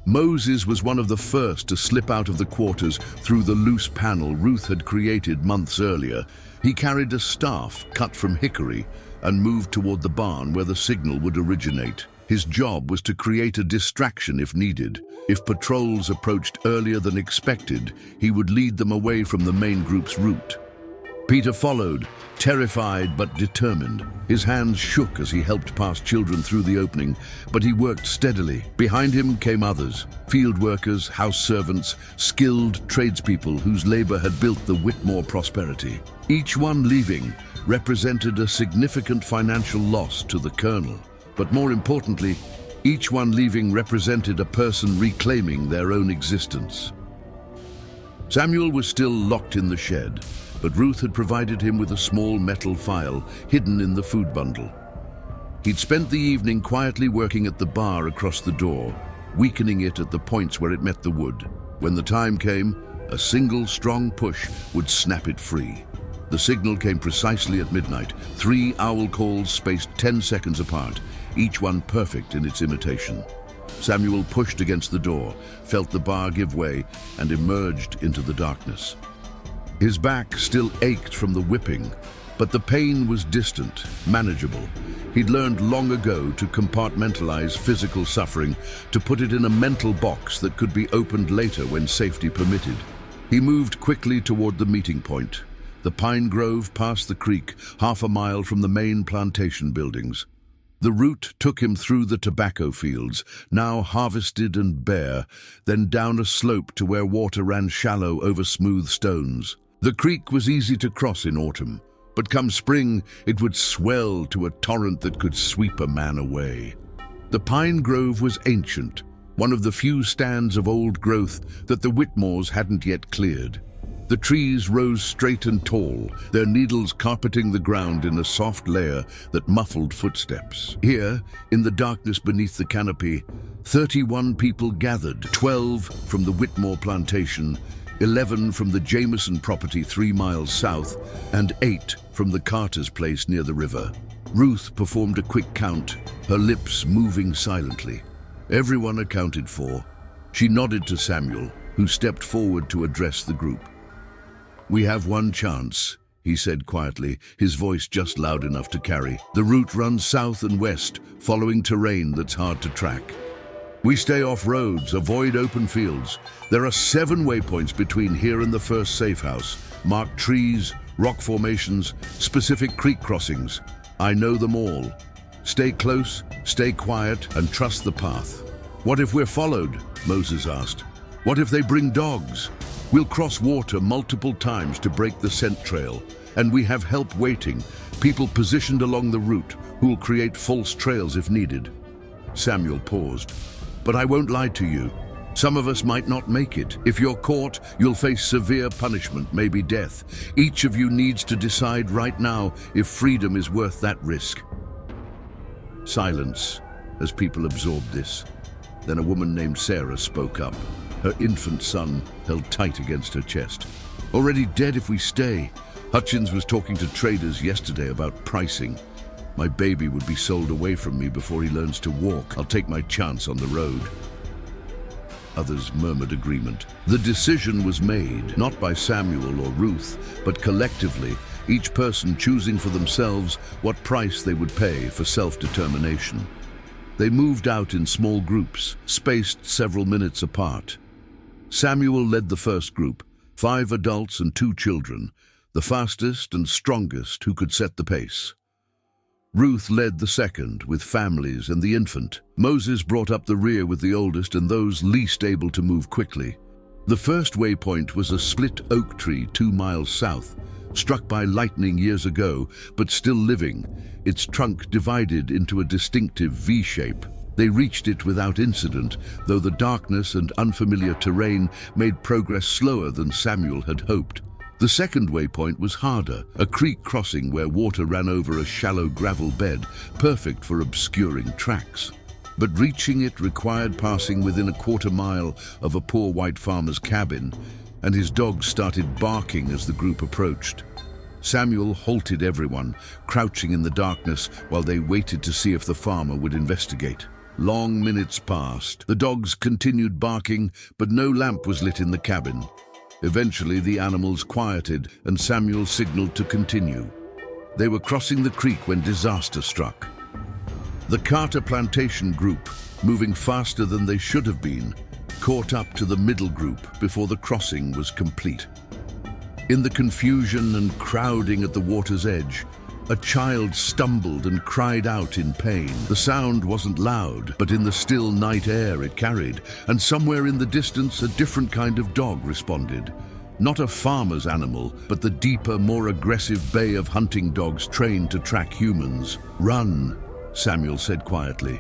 Speaker 1: Moses was one of the first to slip out of the quarters through the loose panel Ruth had created months earlier. He carried a staff cut from hickory and moved toward the barn where the signal would originate. His job was to create a distraction if needed. If patrols approached earlier than expected, he would lead them away from the main group's route. Peter followed, terrified but determined. His hands shook as he helped past children through the opening, but he worked steadily. Behind him came others, field workers, house servants, skilled tradespeople whose labor had built the Whitmore prosperity. Each one leaving represented a significant financial loss to the colonel. But more importantly, each one leaving represented a person reclaiming their own existence. Samuel was still locked in the shed, but Ruth had provided him with a small metal file hidden in the food bundle. He'd spent the evening quietly working at the bar across the door, weakening it at the points where it met the wood. When the time came, a single strong push would snap it free. The signal came precisely at midnight. 3 owl calls spaced 10 seconds apart, each one perfect in its imitation. Samuel pushed against the door, felt the bar give way, and emerged into the darkness. His back still ached from the whipping, but the pain was distant, manageable. He'd learned long ago to compartmentalize physical suffering, to put it in a mental box that could be opened later when safety permitted. He moved quickly toward the meeting point, the pine grove past the creek, half a mile from the main plantation buildings. The route took him through the tobacco fields, now harvested and bare, then down a slope to where water ran shallow over smooth stones. The creek was easy to cross in autumn, but come spring it would swell to a torrent that could sweep a man away. The pine grove was ancient, one of the few stands of old growth that the Whitmores hadn't yet cleared. The trees rose straight and tall, their needles carpeting the ground in a soft layer that muffled footsteps. Here, in the darkness beneath the canopy, 31 people gathered, 12 from the Whitmore plantation, 11 from the Jameson property 3 miles south, and 8 from the Carter's place near the river. Ruth performed a quick count, her lips moving silently. Everyone accounted for. She nodded to Samuel, who stepped forward to address the group. "We have one chance," he said quietly, his voice just loud enough to carry. "The route runs south and west, following terrain that's hard to track. We stay off roads, avoid open fields. There are 7 waypoints between here and the first safe house, marked trees, rock formations, specific creek crossings. I know them all. Stay close, stay quiet, and trust the path." "What if we're followed?" Moses asked. "What if they bring dogs? We'll cross water multiple times to break the scent trail, and we have help waiting, people positioned along the route who'll create false trails if needed." Samuel paused. "But I won't lie to you. Some of us might not make it. If you're caught, you'll face severe punishment, maybe death. Each of you needs to decide right now if freedom is worth that risk." Silence as people absorbed this. Then a woman named Sarah spoke up, her infant son held tight against her chest. "Already dead if we stay. Hutchins was talking to traders yesterday about pricing. My baby would be sold away from me before he learns to walk. I'll take my chance on the road." Others murmured agreement. The decision was made, not by Samuel or Ruth, but collectively, each person choosing for themselves what price they would pay for self-determination. They moved out in small groups, spaced several minutes apart. Samuel led the first group, 5 adults and 2 children, the fastest and strongest who could set the pace. Ruth led the second, with families and the infant. Moses brought up the rear with the oldest and those least able to move quickly. The first waypoint was a split oak tree 2 miles south, struck by lightning years ago, but still living, its trunk divided into a distinctive V-shape. They reached it without incident, though the darkness and unfamiliar terrain made progress slower than Samuel had hoped. The second waypoint was harder, a creek crossing where water ran over a shallow gravel bed, perfect for obscuring tracks. But reaching it required passing within a quarter mile of a poor white farmer's cabin, and his dogs started barking as the group approached. Samuel halted everyone, crouching in the darkness while they waited to see if the farmer would investigate. Long minutes passed. The dogs continued barking, but no lamp was lit in the cabin. Eventually, the animals quieted, and Samuel signaled to continue. They were crossing the creek when disaster struck. The Carter plantation group, moving faster than they should have been, caught up to the middle group before the crossing was complete. In the confusion and crowding at the water's edge, a child stumbled and cried out in pain. The sound wasn't loud, but in the still night air it carried, and somewhere in the distance a different kind of dog responded. Not a farmer's animal, but the deeper, more aggressive bay of hunting dogs trained to track humans. "Run," Samuel said quietly.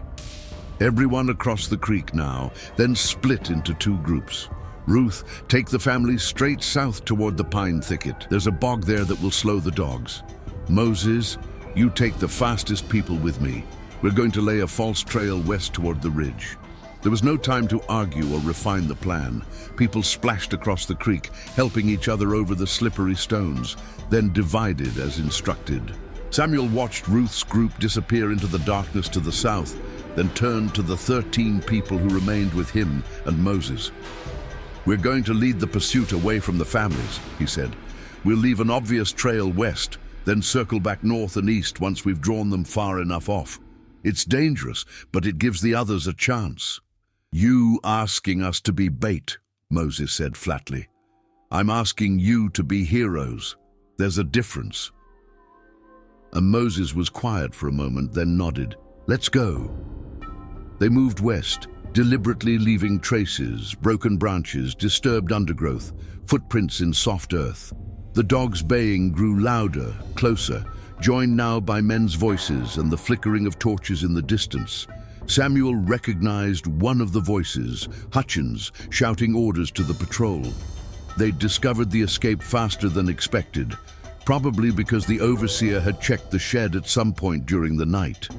Speaker 1: Everyone across the creek now, then split into 2 groups. "Ruth, take the family straight south toward the pine thicket. There's a bog there that will slow the dogs. Moses, you take the fastest people with me. We're going to lay a false trail west toward the ridge. There was no time to argue or refine the plan. People splashed across the creek, helping each other over the slippery stones, then divided as instructed. Samuel watched Ruth's group disappear into the darkness to the south, then turned to the 13 people who remained with him and Moses. "We're going to lead the pursuit away from the families," he said. "We'll leave an obvious trail west, then circle back north and east once we've drawn them far enough off. It's dangerous, but it gives the others a chance." "You asking us to be bait," Moses said flatly. "I'm asking you to be heroes. There's a difference." And Moses was quiet for a moment, then nodded. "Let's go." They moved west, deliberately leaving traces, broken branches, disturbed undergrowth, footprints in soft earth. The dogs' baying grew louder, closer, joined now by men's voices and the flickering of torches in the distance. Samuel recognized one of the voices, Hutchins, shouting orders to the patrol. They'd discovered the escape faster than expected, probably because the overseer had checked the shed at some point during the night.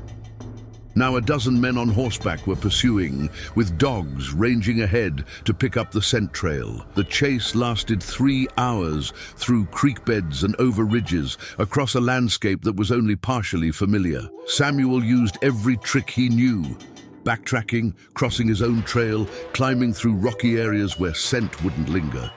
Speaker 1: Now a dozen men on horseback were pursuing, with dogs ranging ahead to pick up the scent trail. The chase lasted 3 hours through creek beds and over ridges, across a landscape that was only partially familiar. Samuel used every trick he knew, backtracking, crossing his own trail, climbing through rocky areas where scent wouldn't linger.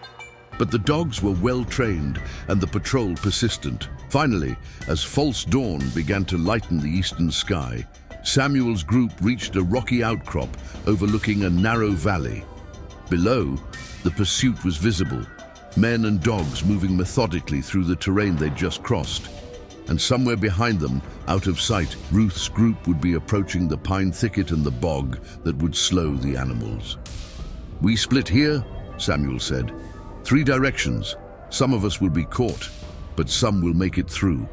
Speaker 1: But the dogs were well trained and the patrol persistent. Finally, as false dawn began to lighten the eastern sky, Samuel's group reached a rocky outcrop overlooking a narrow valley. Below, the pursuit was visible, men and dogs moving methodically through the terrain they'd just crossed. And somewhere behind them, out of sight, Ruth's group would be approaching the pine thicket and the bog that would slow the animals. "We split here," Samuel said. "3 directions. Some of us will be caught, but some will make it through.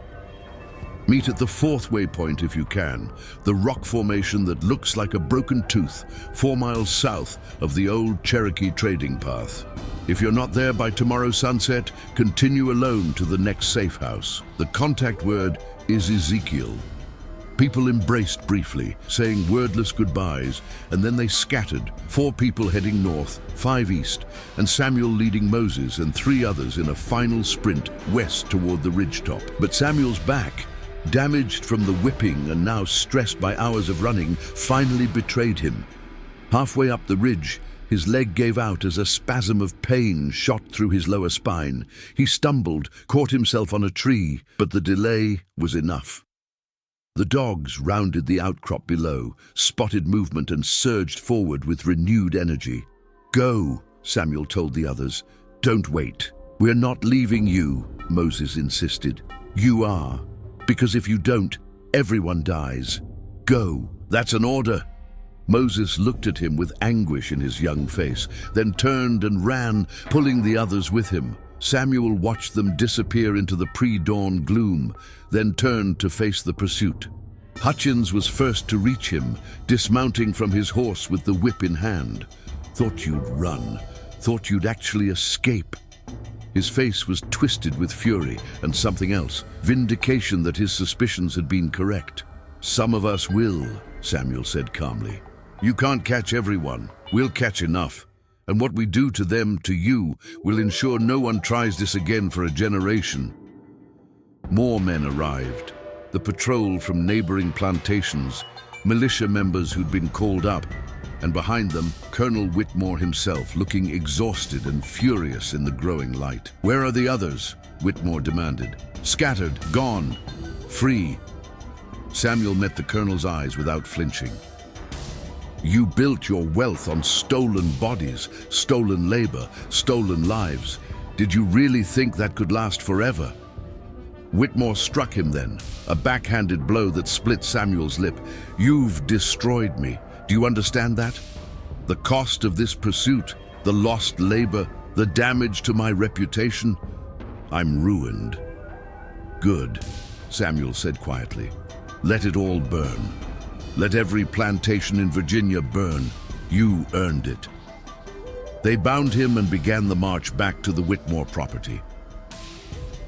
Speaker 1: Meet at the 4th waypoint if you can, the rock formation that looks like a broken tooth, 4 miles south of the old Cherokee trading path. If you're not there by tomorrow sunset, continue alone to the next safe house." The contact word is Ezekiel. People embraced briefly, saying wordless goodbyes, and then they scattered, 4 people heading north, 5 east, and Samuel leading Moses and 3 others in a final sprint west toward the ridgetop. But Samuel's back, damaged from the whipping and now stressed by hours of running, finally betrayed him. Halfway up the ridge, his leg gave out as a spasm of pain shot through his lower spine. He stumbled, caught himself on a tree, but the delay was enough. The dogs rounded the outcrop below, spotted movement and surged forward with renewed energy. "Go," Samuel told the others. "Don't wait." "We're not leaving you," Moses insisted. "You are. Because if you don't, everyone dies. Go." "That's an order." Moses looked at him with anguish in his young face, then turned and ran, pulling the others with him. Samuel watched them disappear into the pre-dawn gloom, then turned to face the pursuit. Hutchins was first to reach him, dismounting from his horse with the whip in hand. "Thought you'd run. Thought you'd actually escape." His face was twisted with fury and something else, vindication that his suspicions had been correct. "Some of us will," Samuel said calmly. "You can't catch everyone. We'll catch enough. And what we do to them, to you, will ensure no one tries this again for a generation." More men arrived. The patrol from neighboring plantations, militia members who'd been called up, and behind them, Colonel Whitmore himself, looking exhausted and furious in the growing light. "Where are the others?" Whitmore demanded. "Scattered, gone, free." Samuel met the colonel's eyes without flinching. "You built your wealth on stolen bodies, stolen labor, stolen lives. Did you really think that could last forever?" Whitmore struck him then, a backhanded blow that split Samuel's lip. "You've destroyed me. Do you understand that? The cost of this pursuit, the lost labor, the damage to my reputation. I'm ruined." "Good," Samuel said quietly. "Let it all burn. Let every plantation in Virginia burn. You earned it." They bound him and began the march back to the Whitmore property.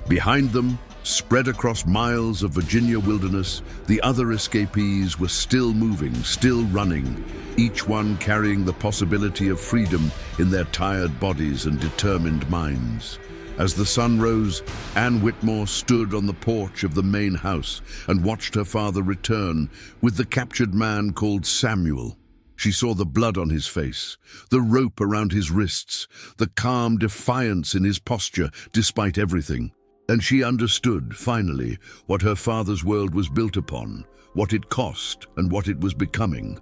Speaker 1: Behind them, Spread across miles of Virginia wilderness, the other escapees were still moving, still running, each one carrying the possibility of freedom in their tired bodies and determined minds. As the sun rose, Ann Whitmore stood on the porch of the main house and watched her father return with the captured man called Samuel. She saw the blood on his face, the rope around his wrists, the calm defiance in his posture despite everything. And she understood, finally, what her father's world was built upon, what it cost, and what it was becoming.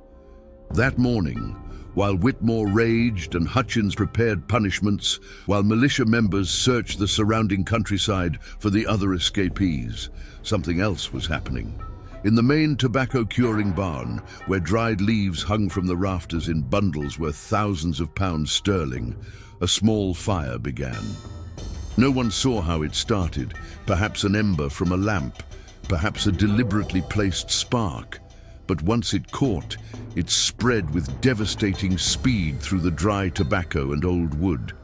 Speaker 1: That morning, while Whitmore raged and Hutchins prepared punishments, while militia members searched the surrounding countryside for the other escapees, something else was happening. In the main tobacco-curing barn, where dried leaves hung from the rafters in bundles worth thousands of pounds sterling, a small fire began. No one saw how it started, perhaps an ember from a lamp, perhaps a deliberately placed spark. But once it caught, it spread with devastating speed through the dry tobacco and old wood.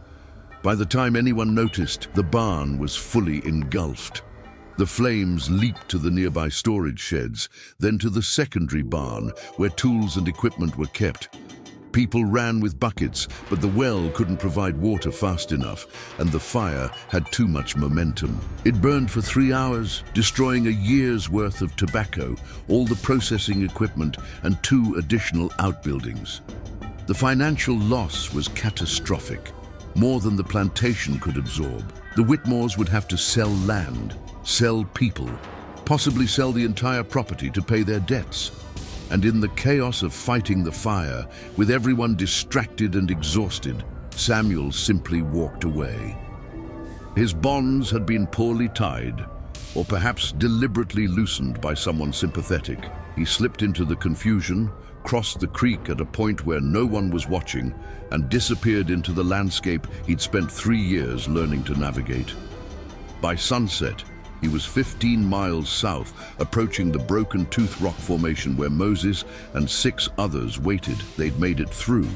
Speaker 1: By the time anyone noticed, the barn was fully engulfed. The flames leaped to the nearby storage sheds, then to the secondary barn, where tools and equipment were kept. People ran with buckets, but the well couldn't provide water fast enough, and the fire had too much momentum. It burned for 3 hours, destroying a year's worth of tobacco, all the processing equipment, and 2 additional outbuildings. The financial loss was catastrophic, more than the plantation could absorb. The Whitmores would have to sell land, sell people, possibly sell the entire property to pay their debts. And in the chaos of fighting the fire, with everyone distracted and exhausted, Samuel simply walked away. His bonds had been poorly tied, or perhaps deliberately loosened by someone sympathetic. He slipped into the confusion, crossed the creek at a point where no one was watching, and disappeared into the landscape he'd spent 3 years learning to navigate. By sunset, he was 15 miles south, approaching the Broken Tooth Rock Formation where Moses and 6 others waited. They'd made it through.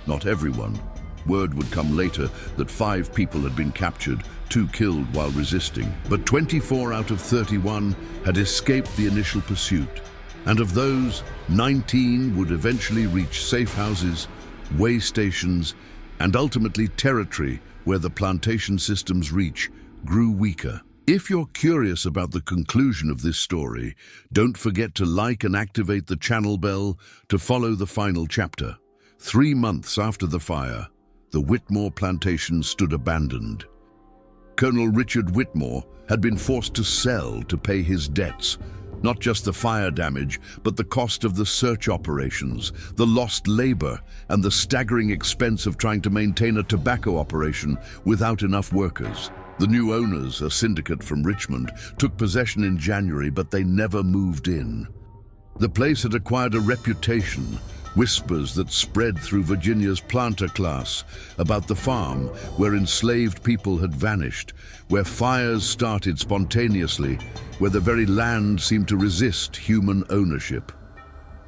Speaker 1: Not everyone. Word would come later that 5 people had been captured, 2 killed while resisting. But 24 out of 31 had escaped the initial pursuit. And of those, 19 would eventually reach safe houses, way stations, and ultimately territory where the plantation system's reach grew weaker. If you're curious about the conclusion of this story, don't forget to like and activate the channel bell to follow the final chapter. 3 months after the fire, the Whitmore plantation stood abandoned. Colonel Richard Whitmore had been forced to sell to pay his debts, not just the fire damage, but the cost of the search operations, the lost labor, and the staggering expense of trying to maintain a tobacco operation without enough workers. The new owners, a syndicate from Richmond, took possession in January, but they never moved in. The place had acquired a reputation, whispers that spread through Virginia's planter class about the farm where enslaved people had vanished, where fires started spontaneously, where the very land seemed to resist human ownership.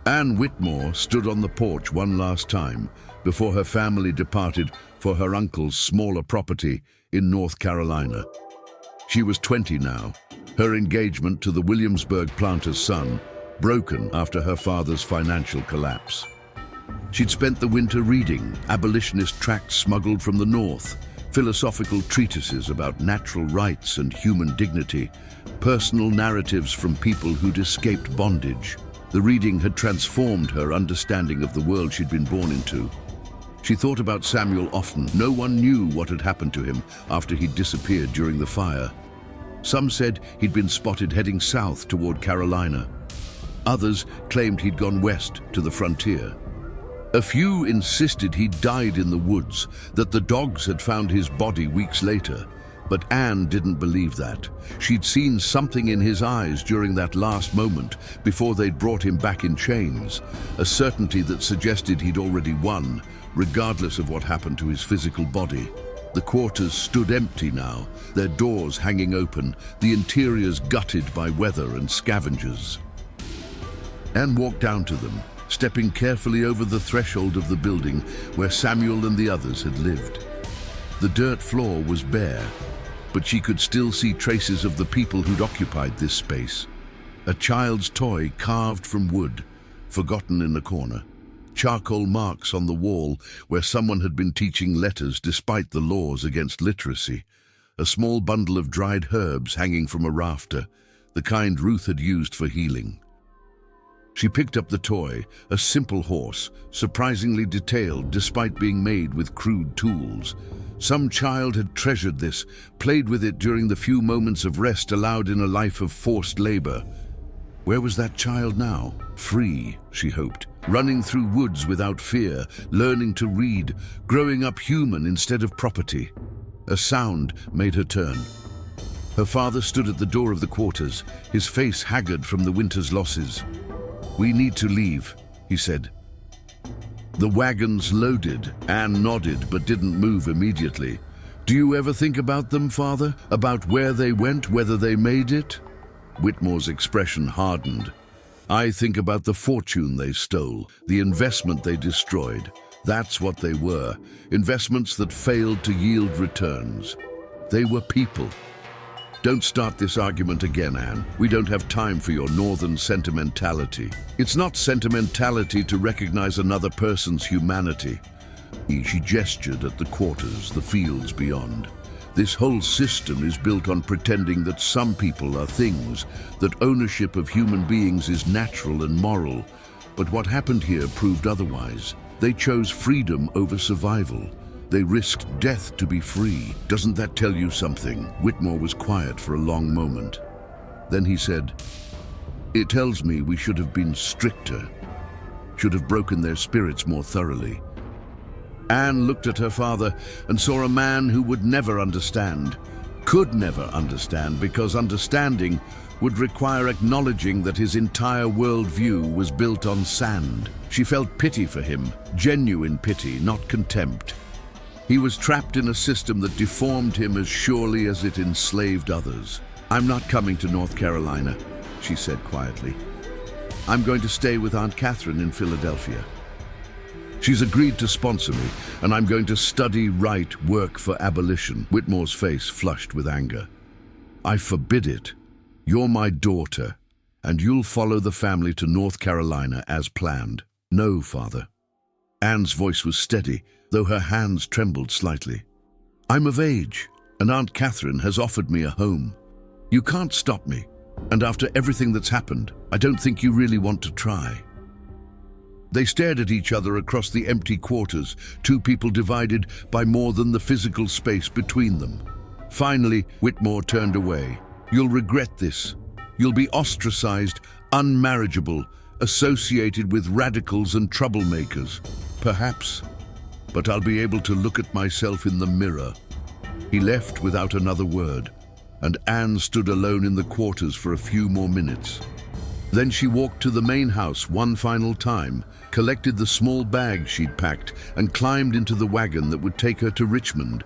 Speaker 1: Ann Whitmore stood on the porch one last time before her family departed for her uncle's smaller property in North Carolina. She was 20 now, her engagement to the Williamsburg planter's son broken after her father's financial collapse. She'd spent the winter reading abolitionist tracts smuggled from the North, philosophical treatises about natural rights and human dignity, personal narratives from people who'd escaped bondage. The reading had transformed her understanding of the world she'd been born into. She thought about Samuel often. No one knew what had happened to him after he'd disappeared during the fire. Some said he'd been spotted heading south toward Carolina. Others claimed he'd gone west to the frontier. A few insisted he'd died in the woods, that the dogs had found his body weeks later. But Anne didn't believe that. She'd seen something in his eyes during that last moment before they'd brought him back in chains, a certainty that suggested he'd already won, regardless of what happened to his physical body. The quarters stood empty now, their doors hanging open, the interiors gutted by weather and scavengers. Anne walked down to them, stepping carefully over the threshold of the building where Samuel and the others had lived. The dirt floor was bare, but she could still see traces of the people who'd occupied this space. A child's toy carved from wood, forgotten in a corner. Charcoal marks on the wall where someone had been teaching letters despite the laws against literacy. A small bundle of dried herbs hanging from a rafter, the kind Ruth had used for healing. She picked up the toy, a simple horse, surprisingly detailed despite being made with crude tools. Some child had treasured this, played with it during the few moments of rest allowed in a life of forced labor. Where was that child now? Free, she hoped, running through woods without fear, learning to read, growing up human instead of property. A sound made her turn. Her father stood at the door of the quarters, his face haggard from the winter's losses. "We need to leave," he said. The wagons loaded. Anne nodded but didn't move immediately. "Do you ever think about them, Father? About where they went, whether they made it?" Whitmore's expression hardened. "I think about the fortune they stole, the investment they destroyed. That's what they were, investments that failed to yield returns. They were people." "Don't start this argument again, Anne. We don't have time for your northern sentimentality. It's not sentimentality to recognize another person's humanity." She gestured at the quarters, the fields beyond. "This whole system is built on pretending that some people are things, that ownership of human beings is natural and moral. But what happened here proved otherwise. They chose freedom over survival. They risked death to be free. Doesn't that tell you something?" Whitmore was quiet for a long moment. Then he said, "It tells me we should have been stricter, should have broken their spirits more thoroughly." Anne looked at her father and saw a man who would never understand, could never understand, because understanding would require acknowledging that his entire worldview was built on sand. She felt pity for him, genuine pity, not contempt. He was trapped in a system that deformed him as surely as it enslaved others. "I'm not coming to North Carolina," she said quietly. "I'm going to stay with Aunt Catherine in Philadelphia. She's agreed to sponsor me, and I'm going to study, write, work for abolition." Whitmore's face flushed with anger. "I forbid it. You're my daughter, and you'll follow the family to North Carolina as planned." "No, Father." Anne's voice was steady, though her hands trembled slightly. "I'm of age, and Aunt Catherine has offered me a home. You can't stop me, and after everything that's happened, I don't think you really want to try." They stared at each other across the empty quarters, two people divided by more than the physical space between them. Finally, Whitmore turned away. "You'll regret this. You'll be ostracized, unmarriageable, associated with radicals and troublemakers. Perhaps. But I'll be able to look at myself in the mirror." He left without another word, and Anne stood alone in the quarters for a few more minutes. Then she walked to the main house one final time, collected the small bag she'd packed, and climbed into the wagon that would take her to Richmond,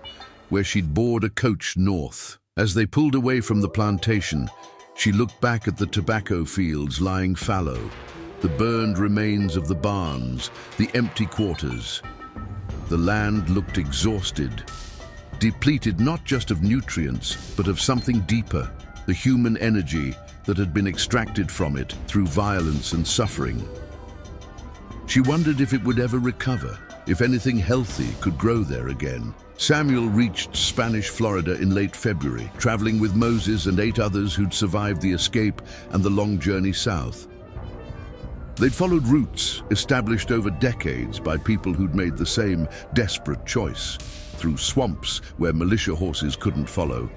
Speaker 1: where she'd board a coach north. As they pulled away from the plantation, she looked back at the tobacco fields lying fallow, the burned remains of the barns, the empty quarters. The land looked exhausted, depleted not just of nutrients, but of something deeper, the human energy that had been extracted from it through violence and suffering. She wondered if it would ever recover, if anything healthy could grow there again. Samuel reached Spanish Florida in late February, traveling with Moses and 8 others who'd survived the escape and the long journey south. They'd followed routes established over decades by people who'd made the same desperate choice, through swamps where militia horses couldn't follow,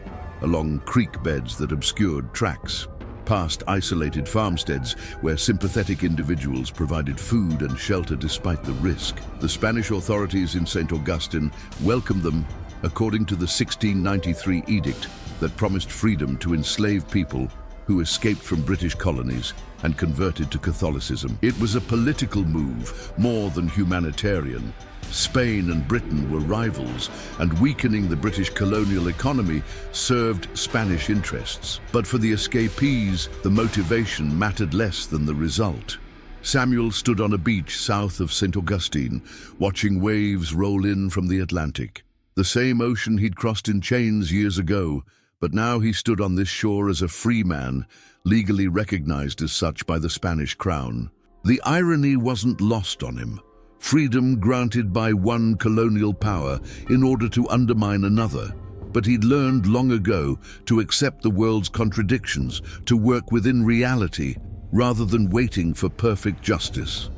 Speaker 1: along creek beds that obscured tracks, past isolated farmsteads where sympathetic individuals provided food and shelter despite the risk. The Spanish authorities in St. Augustine welcomed them according to the 1693 edict that promised freedom to enslaved people who escaped from British colonies and converted to Catholicism. It was a political move more than humanitarian. Spain and Britain were rivals, and weakening the British colonial economy served Spanish interests. But for the escapees, the motivation mattered less than the result. Samuel stood on a beach south of St. Augustine, watching waves roll in from the Atlantic. The same ocean he'd crossed in chains years ago, But now he stood on this shore as a free man, legally recognized as such by the Spanish crown. The irony wasn't lost on him. Freedom granted by one colonial power in order to undermine another. But he'd learned long ago to accept the world's contradictions, to work within reality, rather than waiting for perfect justice.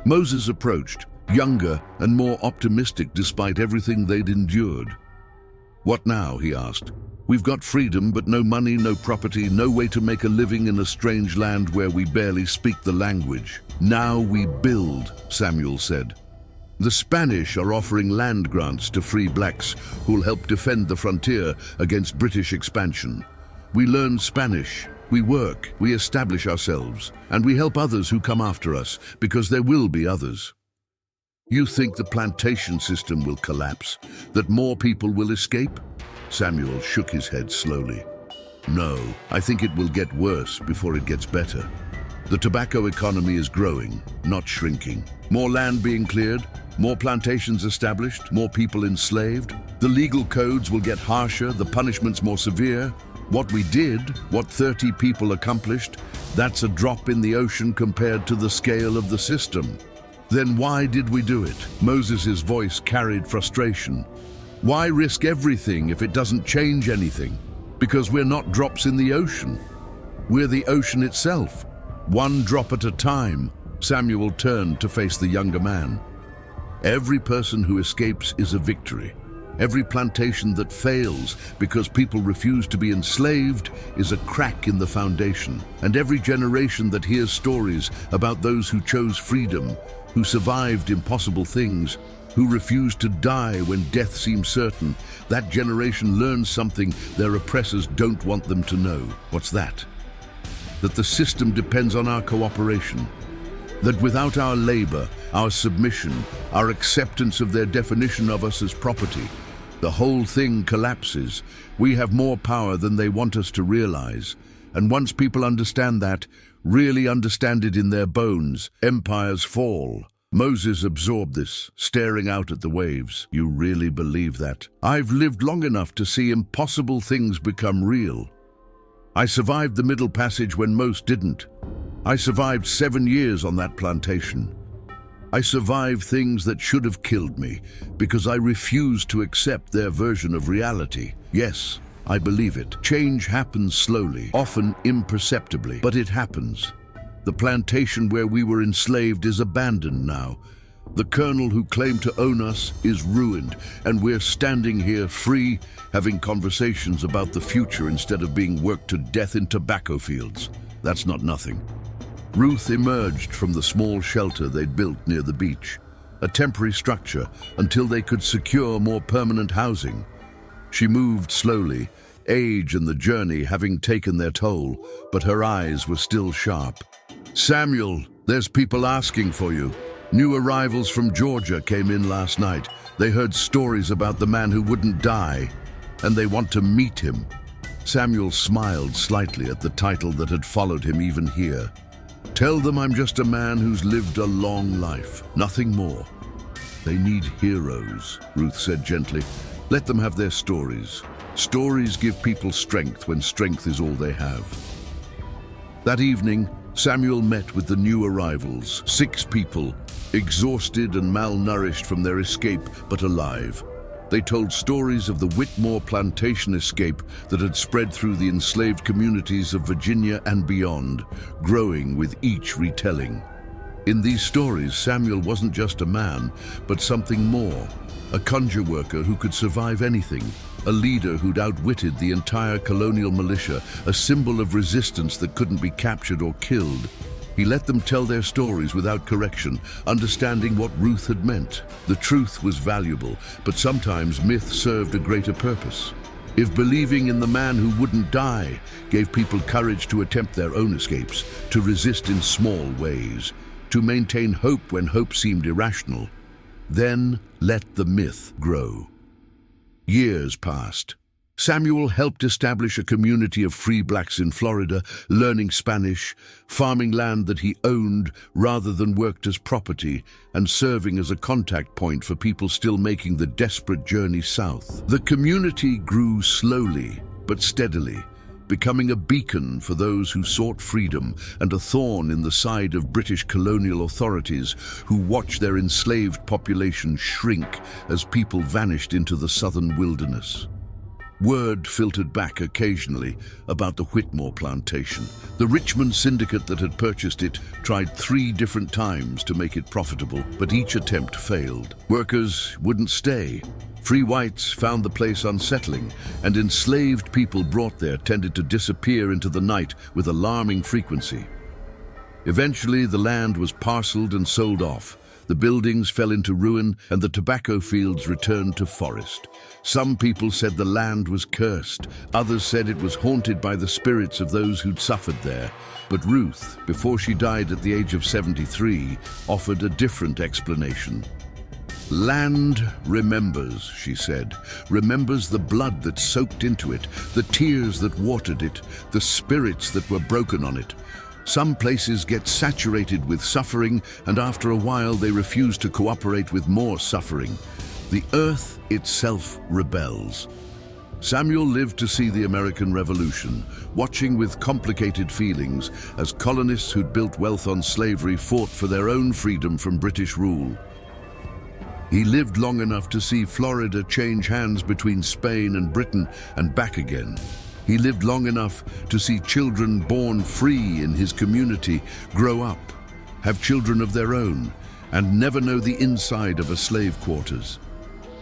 Speaker 1: Moses approached, younger and more optimistic despite everything they'd endured. "What now?" he asked. "We've got freedom, but no money, no property, no way to make a living in a strange land where we barely speak the language." "Now we build," Samuel said. "The Spanish are offering land grants to free blacks who'll help defend the frontier against British expansion. We learn Spanish, we work, we establish ourselves, and we help others who come after us, because there will be others." "You think the plantation system will collapse, that more people will escape?" Samuel shook his head slowly. "No, I think it will get worse before it gets better. The tobacco economy is growing, not shrinking. More land being cleared, more plantations established, more people enslaved. The legal codes will get harsher, the punishments more severe. What we did, what 30 people accomplished, that's a drop in the ocean compared to the scale of the system. Then why did we do it?" Moses's voice carried frustration. "Why risk everything if it doesn't change anything? Because we're not drops in the ocean. We're the ocean itself. One drop at a time." Samuel turned to face the younger man. "Every person who escapes is a victory. Every plantation that fails because people refuse to be enslaved is a crack in the foundation. And every generation that hears stories about those who chose freedom, who survived impossible things, who refused to die when death seemed certain, that generation learns something their oppressors don't want them to know." "What's that?" "That the system depends on our cooperation. That without our labor, our submission, our acceptance of their definition of us as property, the whole thing collapses. We have more power than they want us to realize. And once people understand that, really understand it in their bones, empires fall." Moses absorbed this, staring out at the waves. "You really believe that?" "I've lived long enough to see impossible things become real. I survived the Middle Passage when most didn't. I survived 7 years on that plantation. I survived things that should have killed me because I refused to accept their version of reality. Yes, I believe it. Change happens slowly, often imperceptibly, but it happens. The plantation where we were enslaved is abandoned now. The colonel who claimed to own us is ruined, and we're standing here free, having conversations about the future instead of being worked to death in tobacco fields. That's not nothing." Ruth emerged from the small shelter they'd built near the beach, a temporary structure until they could secure more permanent housing. She moved slowly, age and the journey having taken their toll, but her eyes were still sharp. "Samuel, there's people asking for you. New arrivals from Georgia came in last night. They heard stories about the man who wouldn't die, and they want to meet him." Samuel smiled slightly at the title that had followed him even here. "Tell them I'm just a man who's lived a long life, nothing more." "They need heroes," Ruth said gently. "Let them have their stories. Stories give people strength when strength is all they have." That evening, Samuel met with the new arrivals, 6 people, exhausted and malnourished from their escape, but alive. They told stories of the Whitmore plantation escape that had spread through the enslaved communities of Virginia and beyond, growing with each retelling. In these stories, Samuel wasn't just a man, but something more. A conjure worker who could survive anything, a leader who'd outwitted the entire colonial militia, a symbol of resistance that couldn't be captured or killed. He let them tell their stories without correction, understanding what Ruth had meant. The truth was valuable, but sometimes myth served a greater purpose. If believing in the man who wouldn't die gave people courage to attempt their own escapes, to resist in small ways, to maintain hope when hope seemed irrational, then let the myth grow. Years passed. Samuel helped establish a community of free blacks in Florida, learning Spanish, farming land that he owned rather than worked as property, and serving as a contact point for people still making the desperate journey south. The community grew slowly, but steadily, becoming a beacon for those who sought freedom and a thorn in the side of British colonial authorities who watched their enslaved population shrink as people vanished into the southern wilderness. Word filtered back occasionally about the Whitmore plantation. The Richmond syndicate that had purchased it tried 3 different times to make it profitable, but each attempt failed. Workers wouldn't stay. Free whites found the place unsettling, and enslaved people brought there tended to disappear into the night with alarming frequency. Eventually, the land was parceled and sold off. The buildings fell into ruin, and the tobacco fields returned to forest. Some people said the land was cursed. Others said it was haunted by the spirits of those who'd suffered there. But Ruth, before she died at the age of 73, offered a different explanation. Land remembers, she said, remembers the blood that soaked into it, the tears that watered it, the spirits that were broken on it. Some places get saturated with suffering, and after a while they refuse to cooperate with more suffering. The earth itself rebels. Samuel lived to see the American Revolution, watching with complicated feelings as colonists who'd built wealth on slavery fought for their own freedom from British rule. He lived long enough to see Florida change hands between Spain and Britain and back again. He lived long enough to see children born free in his community grow up, have children of their own, and never know the inside of a slave quarters.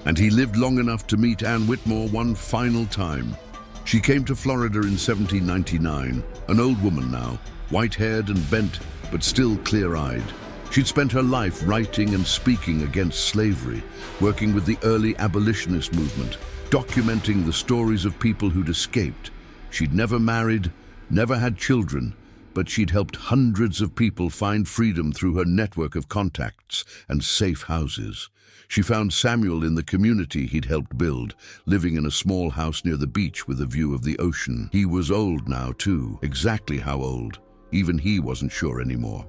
Speaker 1: And he lived long enough to meet Ann Whitmore one final time. She came to Florida in 1799, an old woman now, white-haired and bent, but still clear-eyed. She'd spent her life writing and speaking against slavery, working with the early abolitionist movement, documenting the stories of people who'd escaped. She'd never married, never had children, but she'd helped hundreds of people find freedom through her network of contacts and safe houses. She found Samuel in the community he'd helped build, living in a small house near the beach with a view of the ocean. He was old now, too. Exactly how old? Even he wasn't sure anymore.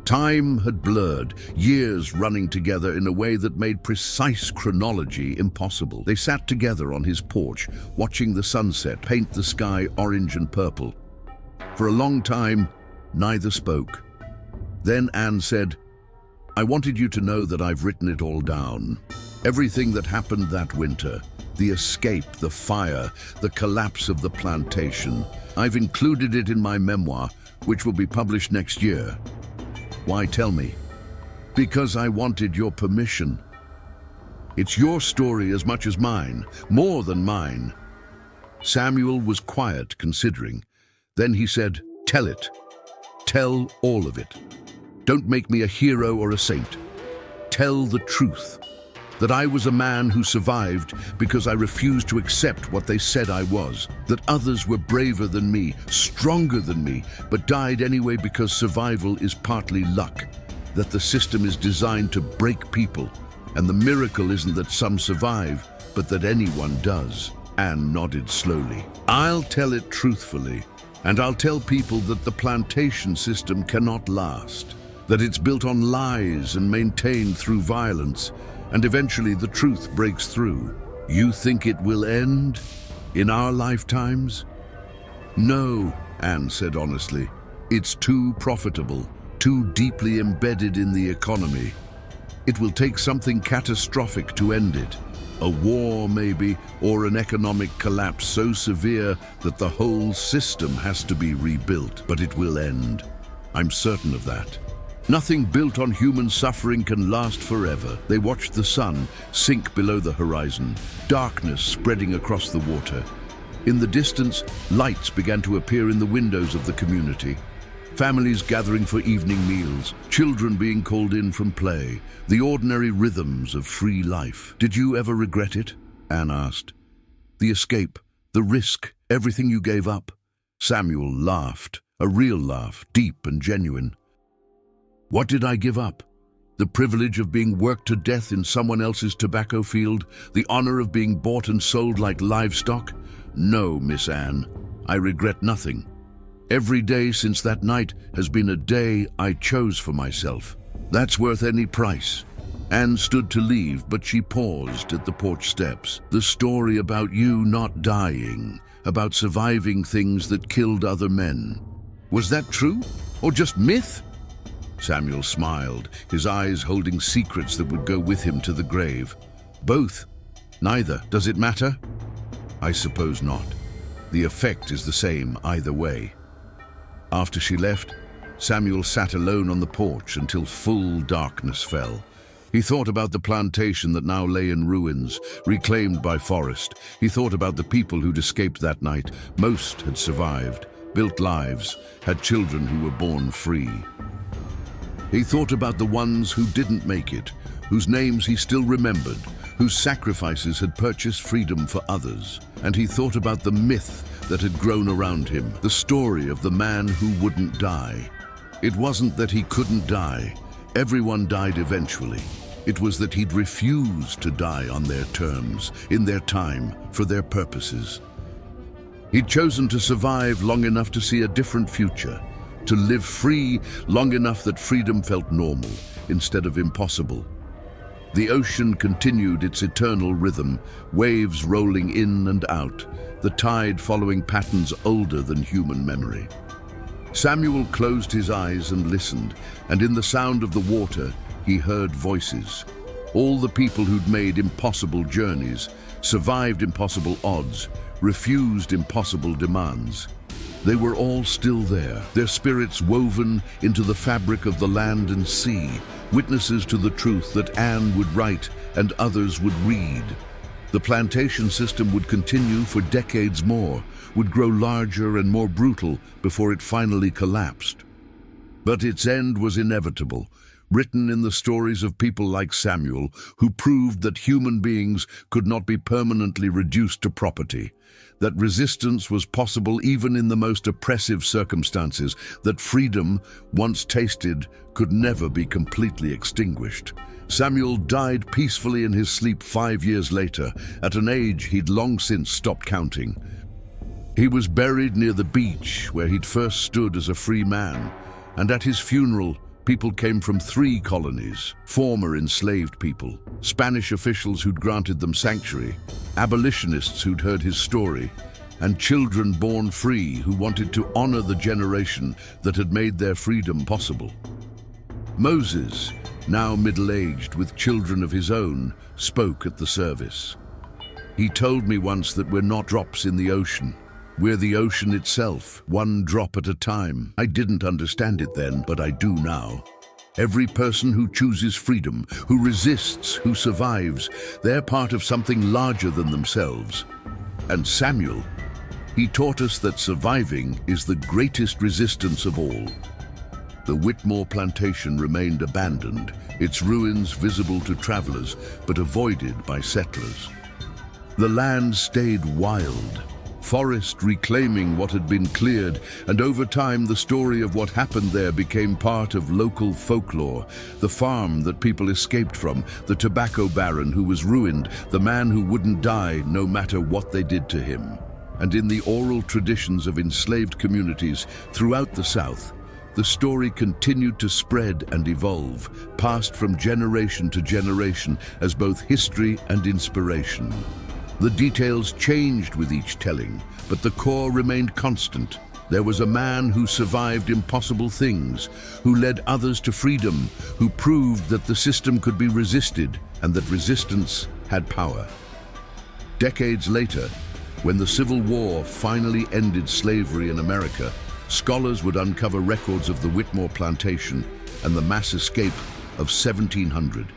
Speaker 1: Time had blurred, years running together in a way that made precise chronology impossible. They sat together on his porch, watching the sunset paint the sky orange and purple. For a long time, neither spoke. Then Anne said, "I wanted you to know that I've written it all down. Everything that happened that winter, the escape, the fire, the collapse of the plantation. I've included it in my memoir, which will be published next year." "Why, tell me?" "Because I wanted your permission. It's your story as much as mine, more than mine." Samuel was quiet, considering. Then he said, "Tell it. Tell all of it. Don't make me a hero or a saint. Tell the truth. That I was a man who survived because I refused to accept what they said I was. That others were braver than me, stronger than me, but died anyway because survival is partly luck. That the system is designed to break people, and the miracle isn't that some survive, but that anyone does." Anne nodded slowly. "I'll tell it truthfully, and I'll tell people that the plantation system cannot last. That it's built on lies and maintained through violence, and eventually the truth breaks through. You think it will end? In our lifetimes?" "No," Anne said honestly. "It's too profitable, too deeply embedded in the economy. It will take something catastrophic to end it. A war, maybe, or an economic collapse so severe that the whole system has to be rebuilt. But it will end. I'm certain of that. Nothing built on human suffering can last forever." They watched the sun sink below the horizon, darkness spreading across the water. In the distance, lights began to appear in the windows of the community. Families gathering for evening meals, children being called in from play, the ordinary rhythms of free life. "Did you ever regret it?" Anne asked. "The escape, the risk, everything you gave up?" Samuel laughed, a real laugh, deep and genuine. "What did I give up? The privilege of being worked to death in someone else's tobacco field? The honor of being bought and sold like livestock? No, Miss Anne, I regret nothing. Every day since that night has been a day I chose for myself. That's worth any price. Anne stood to leave, but she paused at the porch steps. The story about you not dying, about surviving things that killed other men. Was that true, or just myth? Samuel smiled, his eyes holding secrets that would go with him to the grave. Both. Neither. Does it matter? I suppose not. The effect is the same either way. After she left, Samuel sat alone on the porch until full darkness fell. He thought about the plantation that now lay in ruins, reclaimed by forest. He thought about the people who'd escaped that night. Most had survived, built lives, had children who were born free. He thought about the ones who didn't make it, whose names he still remembered, whose sacrifices had purchased freedom for others. And he thought about the myth that had grown around him, the story of the man who wouldn't die. It wasn't that he couldn't die. Everyone died eventually. It was that he'd refused to die on their terms, in their time, for their purposes. He'd chosen to survive long enough to see a different future, to live free long enough that freedom felt normal instead of impossible. The ocean continued its eternal rhythm, waves rolling in and out, the tide following patterns older than human memory. Samuel closed his eyes and listened, and in the sound of the water, he heard voices. All the people who'd made impossible journeys, survived impossible odds, refused impossible demands. They were all still there, their spirits woven into the fabric of the land and sea, witnesses to the truth that Anne would write and others would read. The plantation system would continue for decades more, would grow larger and more brutal before it finally collapsed. But its end was inevitable, written in the stories of people like Samuel, who proved that human beings could not be permanently reduced to property, that resistance was possible even in the most oppressive circumstances, that freedom, once tasted, could never be completely extinguished. Samuel died peacefully in his sleep 5 years later, at an age he'd long since stopped counting. He was buried near the beach where he'd first stood as a free man, and at his funeral, people came from 3 colonies, former enslaved people, Spanish officials who'd granted them sanctuary, abolitionists who'd heard his story, and children born free who wanted to honor the generation that had made their freedom possible. Moses, now middle-aged with children of his own, spoke at the service. He told me once that we're not drops in the ocean. We're the ocean itself, one drop at a time. I didn't understand it then, but I do now. Every person who chooses freedom, who resists, who survives, they're part of something larger than themselves. And Samuel, he taught us that surviving is the greatest resistance of all. The Whitmore plantation remained abandoned, its ruins visible to travelers, but avoided by settlers. The land stayed wild, forest reclaiming what had been cleared, and over time the story of what happened there became part of local folklore. The farm that people escaped from, the tobacco baron who was ruined, the man who wouldn't die no matter what they did to him. And in the oral traditions of enslaved communities throughout the South, the story continued to spread and evolve, passed from generation to generation as both history and inspiration. The details changed with each telling, but the core remained constant. There was a man who survived impossible things, who led others to freedom, who proved that the system could be resisted and that resistance had power. Decades later, when the Civil War finally ended slavery in America, scholars would uncover records of the Whitmore plantation and the mass escape of 1700.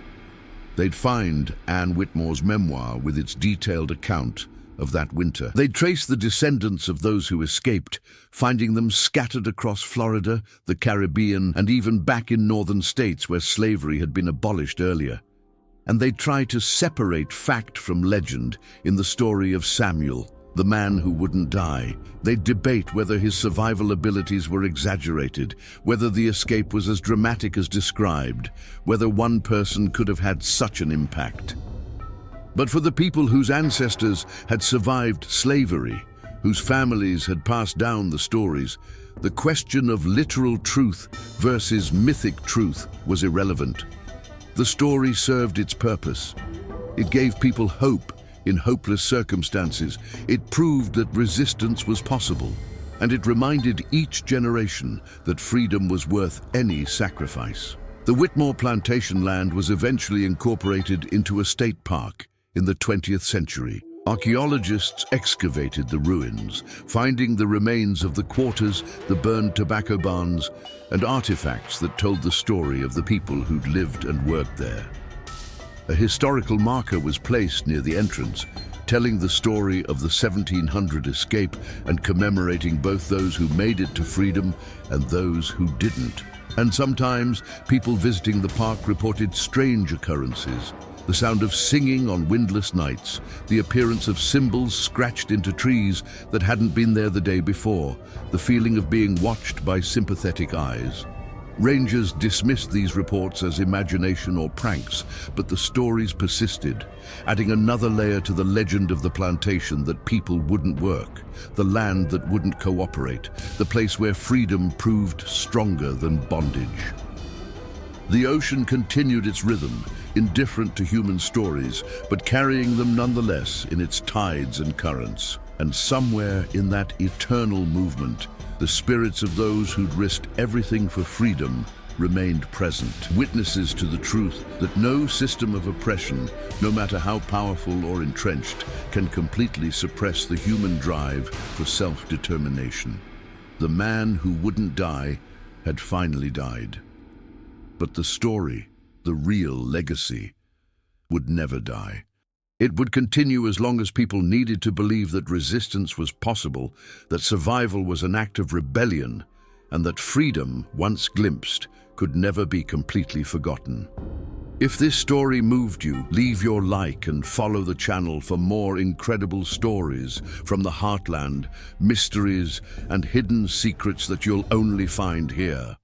Speaker 1: They'd find Anne Whitmore's memoir with its detailed account of that winter. They'd trace the descendants of those who escaped, finding them scattered across Florida, the Caribbean, and even back in northern states where slavery had been abolished earlier. And they'd try to separate fact from legend in the story of Samuel, the man who wouldn't die. They'd debate whether his survival abilities were exaggerated, whether the escape was as dramatic as described, whether one person could have had such an impact. But for the people whose ancestors had survived slavery, whose families had passed down the stories, the question of literal truth versus mythic truth was irrelevant. The story served its purpose. It gave people hope in hopeless circumstances. It proved that resistance was possible, and it reminded each generation that freedom was worth any sacrifice. The Whitmore plantation land was eventually incorporated into a state park in the 20th century. Archaeologists excavated the ruins, finding the remains of the quarters, the burned tobacco barns, and artifacts that told the story of the people who'd lived and worked there. A historical marker was placed near the entrance, telling the story of the 1700 escape and commemorating both those who made it to freedom and those who didn't. And sometimes, people visiting the park reported strange occurrences. The sound of singing on windless nights, the appearance of symbols scratched into trees that hadn't been there the day before, the feeling of being watched by sympathetic eyes. Rangers dismissed these reports as imagination or pranks, but the stories persisted, adding another layer to the legend of the plantation that people wouldn't work, the land that wouldn't cooperate, the place where freedom proved stronger than bondage. The ocean continued its rhythm, indifferent to human stories, but carrying them nonetheless in its tides and currents. And somewhere in that eternal movement, the spirits of those who'd risked everything for freedom remained present, witnesses to the truth that no system of oppression, no matter how powerful or entrenched, can completely suppress the human drive for self-determination. The man who wouldn't die had finally died. But the story, the real legacy, would never die. It would continue as long as people needed to believe that resistance was possible, that survival was an act of rebellion, and that freedom, once glimpsed, could never be completely forgotten. If this story moved you, leave your like and follow the channel for more incredible stories from the heartland, mysteries and hidden secrets that you'll only find here.